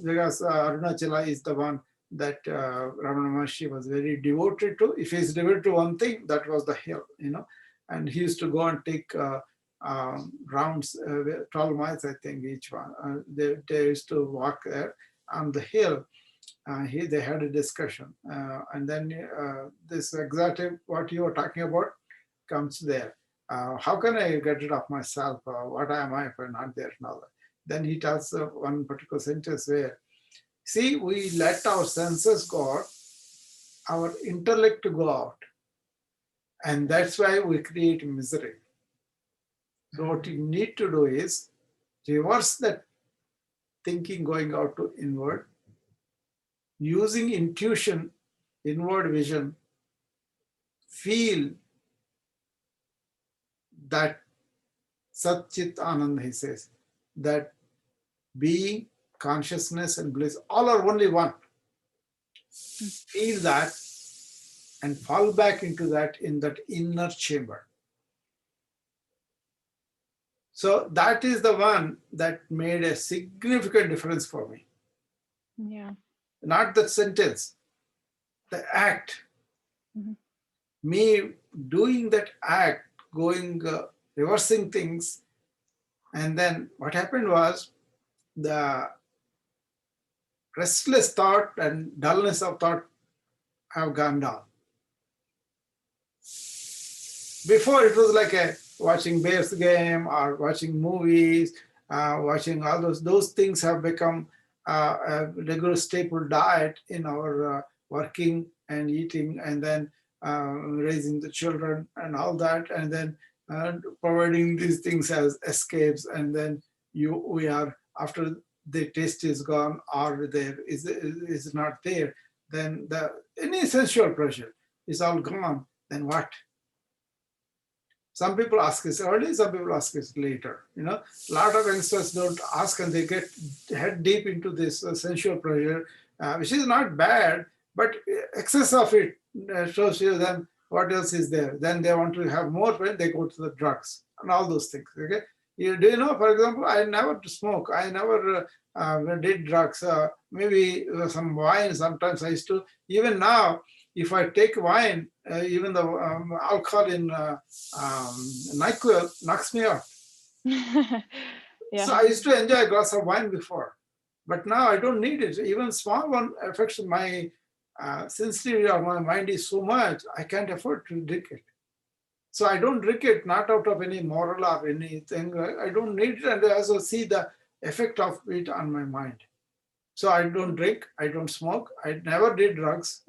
because Arunachala is the one that Ramana Maharshi was very devoted to. If he's devoted to one thing, that was the hill, and he used to go and take rounds, 12 miles, I think, each one. They used to walk there on the hill. They had a discussion, and then this exactly what you were talking about comes there. How can I get rid of myself? What am I if I'm not there now? Then he tells one particular sentence where, see, we let our senses go out, our intellect to go out, and that's why we create misery. So what you need to do is reverse that thinking going out to inward, using intuition, inward vision, feel that Sat Chit Anand, he says, that being, consciousness, and bliss, all are only one. Feel that and fall back into that in that inner chamber. So that is the one that made a significant difference for me. Yeah. Not the sentence, the act. Me doing that act, going, reversing things. And then what happened was the restless thought and dullness of thought have gone down. Before it was like watching Bears game or watching movies, watching all those things have become a regular staple diet in our working and eating, and then raising the children and all that, and then providing these things as escapes, and then we are, after the taste is gone or there is not there, then any sensual pleasure is all gone. Then what? Some people ask us early, some people ask us later. A lot of youngsters don't ask, and they get head deep into this sensual pleasure, which is not bad, but excess of it shows you then what else is there. Then they want to have more fun, they go to the drugs and all those things. Okay, do you know? For example, I never smoke. I never did drugs. Maybe some wine. Sometimes I used to. Even now, if I take wine, even the alcohol in NyQuil knocks me out. Yeah. So I used to enjoy a glass of wine before, but now I don't need it. Even small one affects my sensitivity of my mind is so much, I can't afford to drink it. So I don't drink it, not out of any moral or anything. I don't need it, and I also see the effect of it on my mind. So I don't drink, I don't smoke, I never did drugs,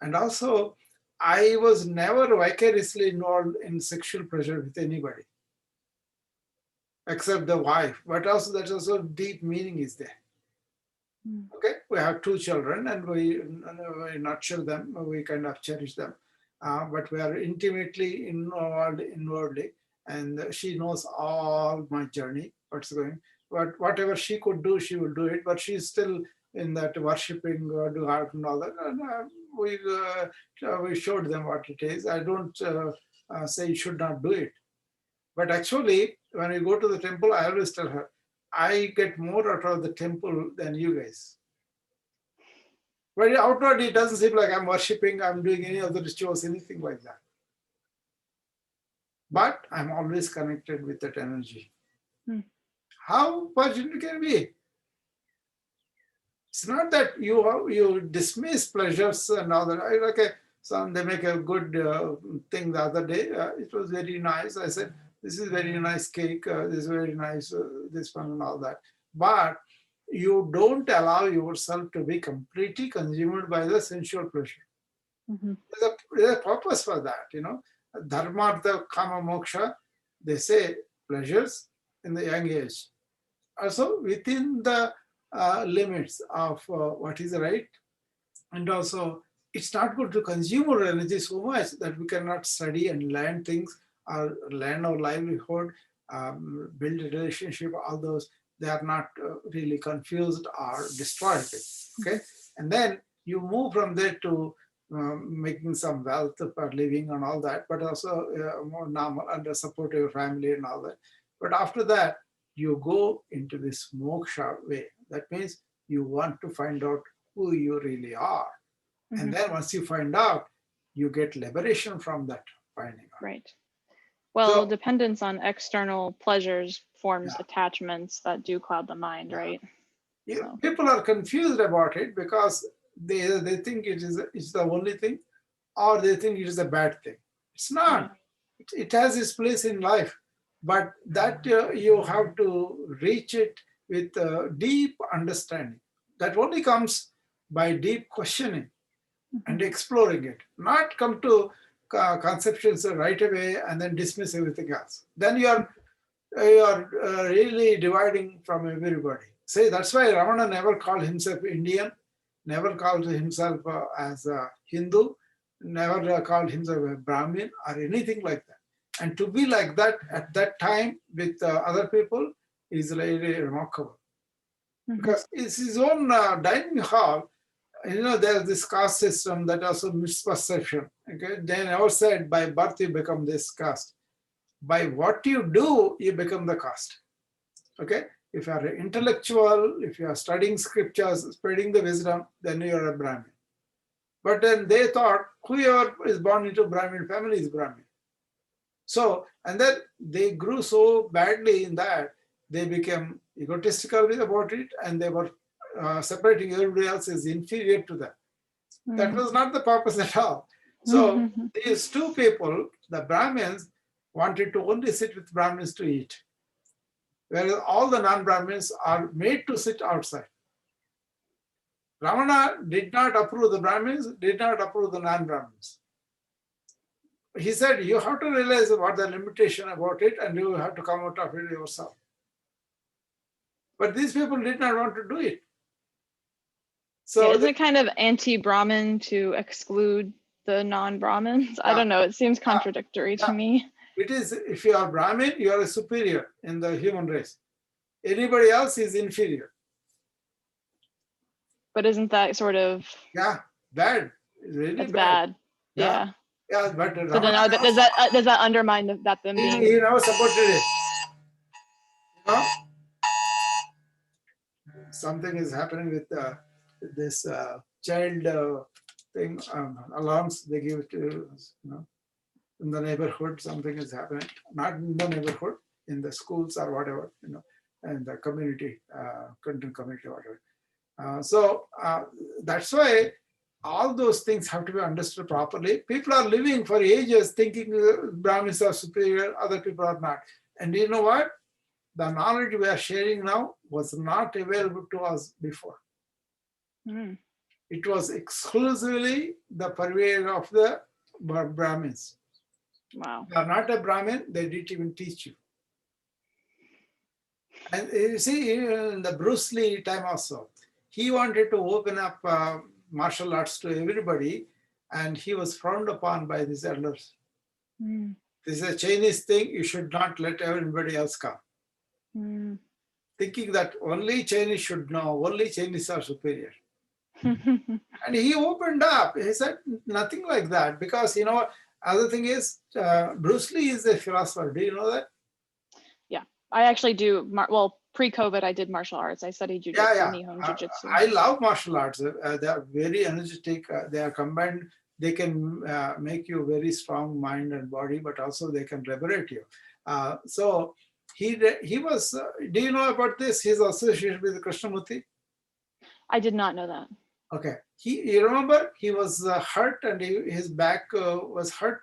and also I was never vicariously involved in sexual pleasure with anybody except the wife. But also there's also deep meaning is there. Okay, we have 2 children and we nurture them, we kind of cherish them, but we are intimately involved inwardly, and she knows all my journey, what's going. But whatever she could do, she will do it. But she's still in that worshipping God and all that. And we showed them what it is. I don't say you should not do it. But actually, when we go to the temple, I always tell her, I get more out of the temple than you guys. But outwardly, it doesn't seem like I'm worshipping, I'm doing any other rituals, anything like that. But I'm always connected with that energy. How fortunate can be? It's not that you dismiss pleasures and all that. Okay, some they make a good thing the other day. It was very nice. I said, this is very nice cake. This is very nice. This one and all that. But you don't allow yourself to be completely consumed by the sensual pleasure. Mhm. There's a purpose for that, Dharmartha, kama, moksha. They say pleasures in the young age. Also within the limits of what is right, and also it's not good to consume our energy so much that we cannot study and learn things or learn our livelihood, build a relationship. All those, they are not really confused or destroyed. Okay, and then you move from there to making some wealth for living and all that, but also more normal and support your family and all that. But after that, you go into this moksha way. That means you want to find out who you really are. And Mhm. then once you find out, you get liberation from that finding out. Right. Well, So, dependence on external pleasures forms yeah, attachments that do cloud the mind, yeah. right? So, People are confused about it because they think it's the only thing, or they think it is a bad thing. It's right. not. It has its place in life, but that you have to reach it with deep understanding. That only comes by deep questioning and Mhm. exploring it, not come to conceptions right away and then dismiss everything else. Then you are really dividing from everybody. Say that's why Ramana never called himself Indian, never called himself as a Hindu, never called himself a Brahmin or anything like that. And to be like that at that time with other people is really remarkable, Mhm. because it's his own dining hall. There's this caste system that also misperception. Okay, they never said by birth you become this caste. By what you do, you become the caste. Okay, if you are an intellectual, if you are studying scriptures, spreading the wisdom, then you are a Brahmin. But then they thought whoever is born into Brahmin family is Brahmin. So, and then they grew so badly in that they became egotistical about it, and they were separating everybody else as inferior to them. That Mhm. was not the purpose at all. So Mhm. these two people, the Brahmins, wanted to only sit with Brahmins to eat, whereas all the non-Brahmins are made to sit outside. Ramana did not approve the Brahmins, did not approve the non-Brahmins. He said, you have to realize what the limitation about it, and you have to come out of it yourself. But these people did not want to do it. Yeah, So isn't it kind of anti-Brahmin to exclude the non-Brahmins? I yeah, don't know. It seems yeah, contradictory to yeah. me. It is, if you are Brahmin, you are a superior in the human race. Anybody else is inferior. But isn't that sort of, Yeah, bad, really that's bad. bad? Yeah, Yeah. yeah, but So then Ramana does that undermine that them he being never supported it. You know, something is happening with this child thing, alarms they give to, in the neighborhood, something is happening, not in the neighborhood, in the schools or whatever, and the community, content community, whatever. So that's why all those things have to be understood properly. People are living for ages thinking Brahmins are superior, other people are not. And you know what? The knowledge we are sharing now was not available to us before. Mm, It was exclusively the purveyor of the Brahmins. wow. You are not a Brahmin, they didn't even teach you. And you see, in the Bruce Lee time also, he wanted to open up martial arts to everybody, and he was frowned upon by these elders. Mm, This is a Chinese thing, you should not let everybody else come. mm. Thinking that only Chinese should know, only Chinese are superior. And he opened up. He said nothing like that, because other thing is Bruce Lee is a philosopher. Do you know that? Yeah, I actually do. Well, pre-COVID, I did martial arts. I studied Yeah, jujitsu, yeah. Nihon jujitsu. I love martial arts. They are very energetic. They are combined. They can make you very strong mind and body, but also they can liberate you. So he was, do you know about this? His association with Krishnamurti? I did not know that. Okay. You remember he was hurt and his back was hurt.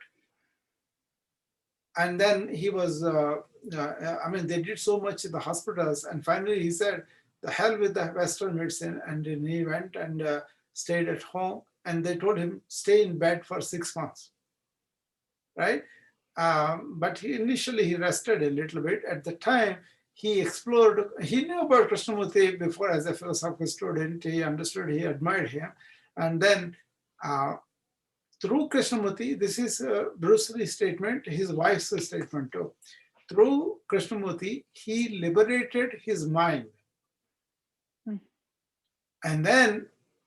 And then he was, I mean, they did so much in the hospitals. And finally he said, the hell with the Western medicine. And then he went and stayed at home. And they told him, stay in bed for 6 months. Right? But initially he rested a little bit. At the time, he explored, he knew about Krishnamurti before as a philosophical student. He understood, he admired him. And then through Krishnamurti, this is Bruce Lee's statement, his wife's statement too. Through Krishnamurti, he liberated his mind. And then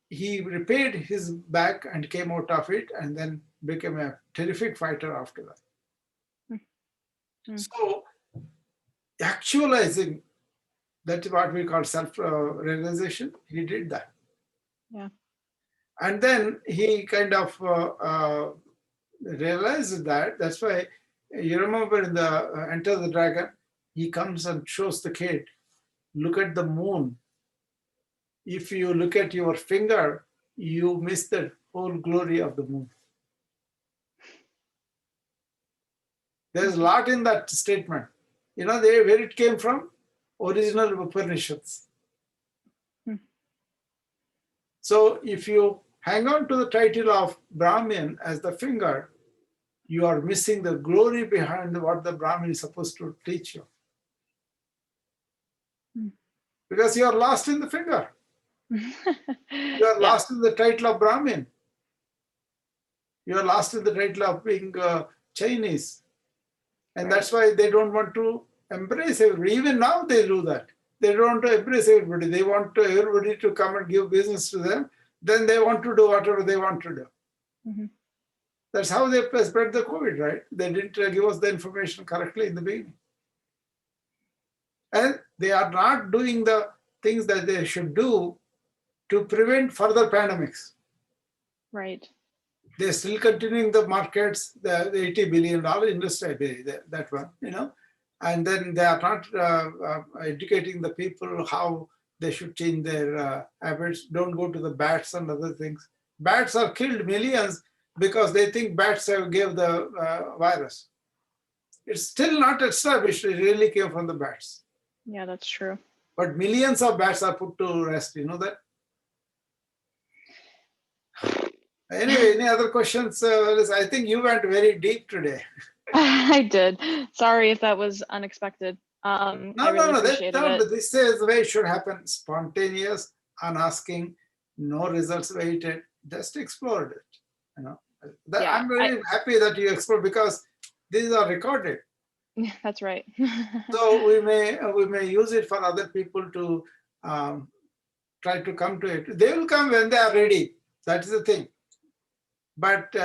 he repaired his back and came out of it and then became a terrific fighter after that. So actualizing, that's what we call self-realization, he did that. Yeah. And then he kind of realized that, that's why you remember in the Enter the Dragon, he comes and shows the kid, look at the moon. If you look at your finger, you miss the whole glory of the moon. There's a lot in that statement. You know where it came from? Original Upanishads. So if you hang on to the title of Brahmin as the finger, you are missing the glory behind what the Brahmin is supposed to teach you. Because you are lost in the finger. You are lost in the title of Brahmin. You are lost in the title of being Chinese. And that's why they don't want to embrace everybody. Even now they do that. They don't want to embrace everybody. They want everybody to come and give business to them. Then they want to do whatever they want to do. That's how they spread the COVID, right? They didn't give us the information correctly in the beginning. And they are not doing the things that they should do to prevent further pandemics. Right. They're still continuing the markets, the $80 billion industry, that one, you know, and then they are not educating the people how they should change their habits. Don't go to the bats and other things. Bats are killed millions because they think bats have gave the virus. It's still not established it really came from the bats. Yeah, that's true. But millions of bats are put to rest, you know that? Anyway, any other questions? I think you went very deep today. I did. Sorry if that was unexpected. I really appreciated it. This is the way it should happen. Spontaneous, unasking, no results waited. Just explored it. You know, I'm very happy that you explored because these are recorded. That's right. So we may use it for other people to try to come to it. They will come when they are ready. That is the thing. But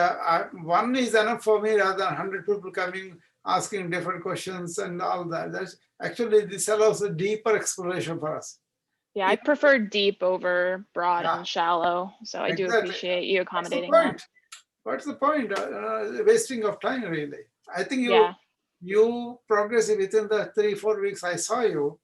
one is enough for me rather than 100 people coming, asking different questions and all that. That's actually, this allows a deeper exploration for us. Yeah, I prefer deep over broad and shallow. So I do appreciate you accommodating that. What's the point? Wasting of time, really. I think you progress within the 3-4 weeks I saw you.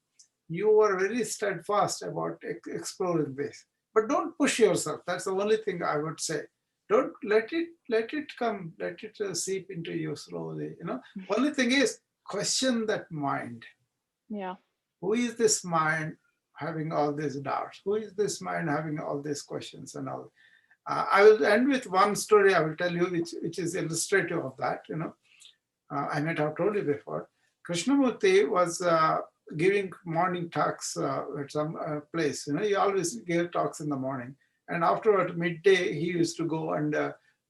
You were very steadfast about exploring this. But don't push yourself. That's the only thing I would say. Don't let it come, let it seep into you slowly. You know, only thing is question that mind. Yeah. Who is this mind having all these doubts? Who is this mind having all these questions and all? I will end with one story I will tell you, which is illustrative of that. You know, I might have told you before. Krishnamurti was giving morning talks at some place. You know, he always gave talks in the morning. And afterward, midday, he used to go and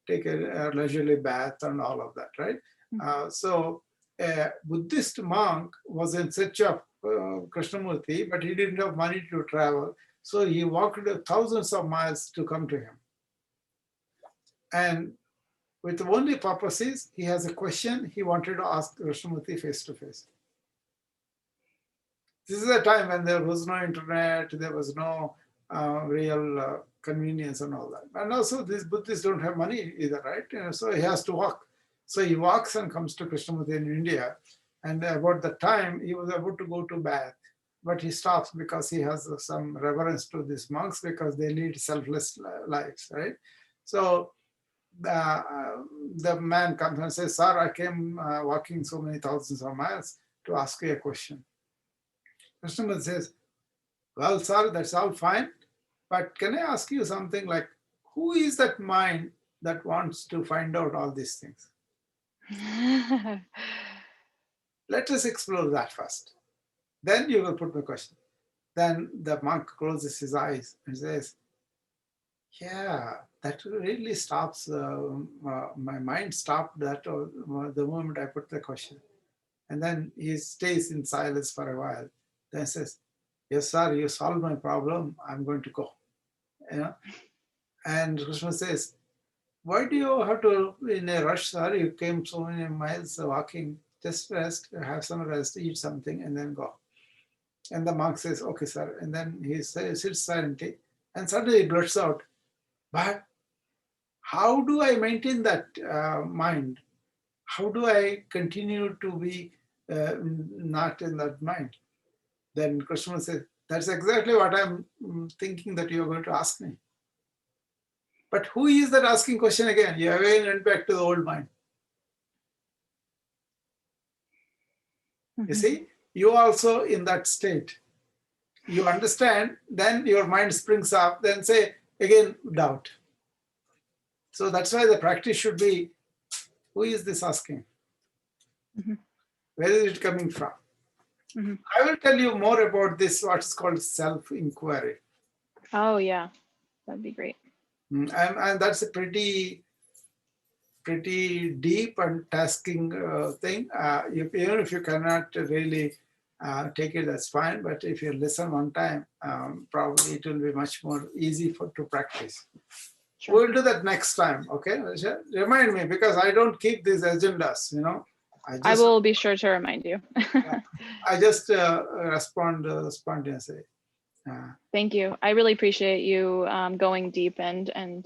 take a leisurely bath and all of that, right? So a Buddhist monk was in search of Krishnamurti, but he didn't have money to travel. So he walked thousands of miles to come to him. And with the only purpose is, he has a question he wanted to ask Krishnamurti face to face. This is a time when there was no internet, there was no real convenience and all that. And also these Buddhists don't have money either, right? So he has to walk. So he walks and comes to Krishnamurti in India. And about the time, he was about to go to bath. But he stops because he has some reverence to these monks because they lead selfless lives, right? So the man comes and says, "Sir, I came walking so many thousands of miles to ask you a question." Customer says, "Well, sir, that's all fine. But can I ask you something like, who is that mind that wants to find out all these things? Let us explore that first. Then you will put the question." Then the monk closes his eyes and says, "Yeah, that really stops, my mind stopped that the moment I put the question." And then he stays in silence for a while. Then says, "Yes, sir, you solved my problem. I'm going to go." You know? And Krishna says, "Why do you have to in a rush, sir? You came so many miles walking. Just rest, have some rest, eat something, and then go." And the monk says, "Okay, sir." And then he sits silently, and suddenly he blurts out, "But how do I maintain that mind? How do I continue to be not in that mind?" Then Krishna says, "That's exactly what I'm thinking that you're going to ask me. But who is that asking question again? You again went back to the old mind. You see, you also in that state. You understand, then your mind springs up, then say, again, doubt. So that's why the practice should be, who is this asking? Where is it coming from? I will tell you more about this, what's called self-inquiry. Oh, yeah, that'd be great. And that's a pretty deep and tasking thing. Even if you cannot really take it, that's fine. But if you listen one time, probably it will be much more easy to practice. Sure. We'll do that next time, okay? Remind me, because I don't keep these agendas, you know. I will be sure to remind you. I just respond spontaneously. Thank you. I really appreciate you going deep and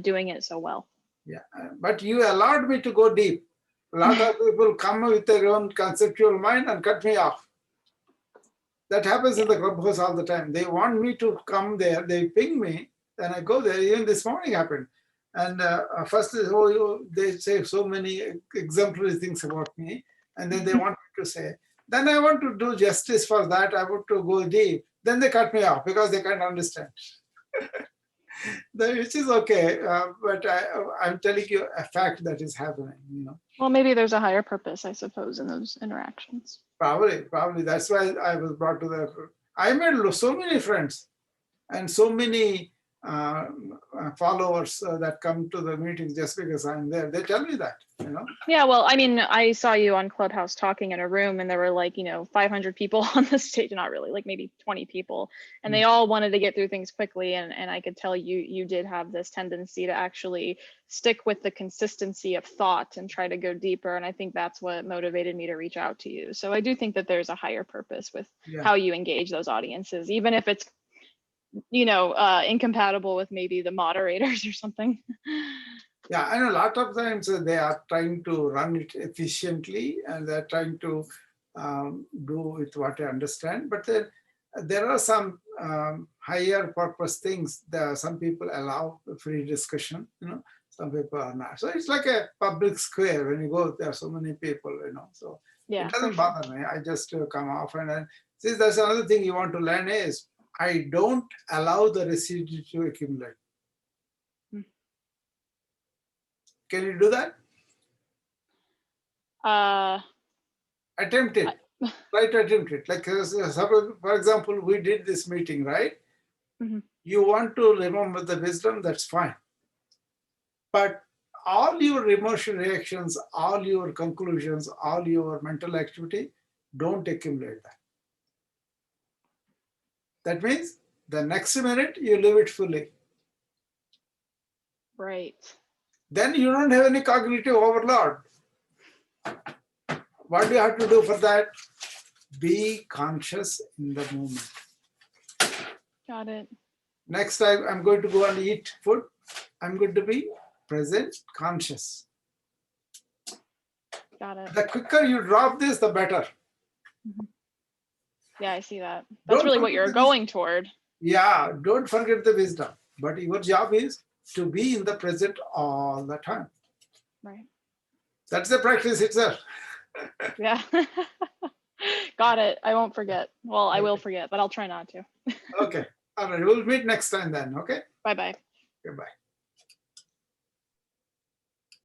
doing it so well. Yeah, but you allowed me to go deep. A lot of people come with their own conceptual mind and cut me off. That happens in the clubhouse all the time. They want me to come there. They ping me, then I go there. Even this morning happened. And first, they say so many exemplary things about me. And then they want me to say, then I want to do justice for that. I want to go deep. Then they cut me off because they can't understand. Which is okay, but I'm telling you a fact that is happening, you know. Well, maybe there's a higher purpose, I suppose, in those interactions. Probably. That's why I was brought to the. I made so many friends and so many followers that come to the meetings just because I'm there. They tell me that, you know. Yeah, well, I mean, I saw you on Clubhouse talking in a room and there were like, 500 people on the stage, not really, like maybe 20 people, and they all wanted to get through things quickly. And I could tell you did have this tendency to actually stick with the consistency of thought and try to go deeper. And I think that's what motivated me to reach out to you. So I do think that there's a higher purpose with how you engage those audiences, even if it's incompatible with maybe the moderators or something. Yeah, and a lot of times they are trying to run it efficiently and they're trying to do with what I understand. But then there are some higher purpose things that some people allow free discussion, you know, some people are not. So it's like a public square. When you go, there are so many people, you know, so it doesn't bother me. I just come off and then, see, that's another thing you want to learn is, I don't allow the residue to accumulate. Can you do that? Attempt it. Try to attempt it. Like, for example, we did this meeting, right? You want to remember the wisdom, that's fine. But all your emotional reactions, all your conclusions, all your mental activity, don't accumulate that. That means the next minute you live it fully. Right. Then you don't have any cognitive overload. What do you have to do for that? Be conscious in the moment. Got it. Next time I'm going to go and eat food, I'm going to be present, conscious. Got it. The quicker you drop this, the better. Yeah, I see that. That's Don't really what forget you're this. going toward. Yeah, don't forget the wisdom. But your job is to be in the present all the time. Right. That's the practice itself. Yeah. Got it. I won't forget. Well, I will Okay. forget, but I'll try not to. Okay. All right. We'll meet next time then. Okay. Bye-bye. Goodbye.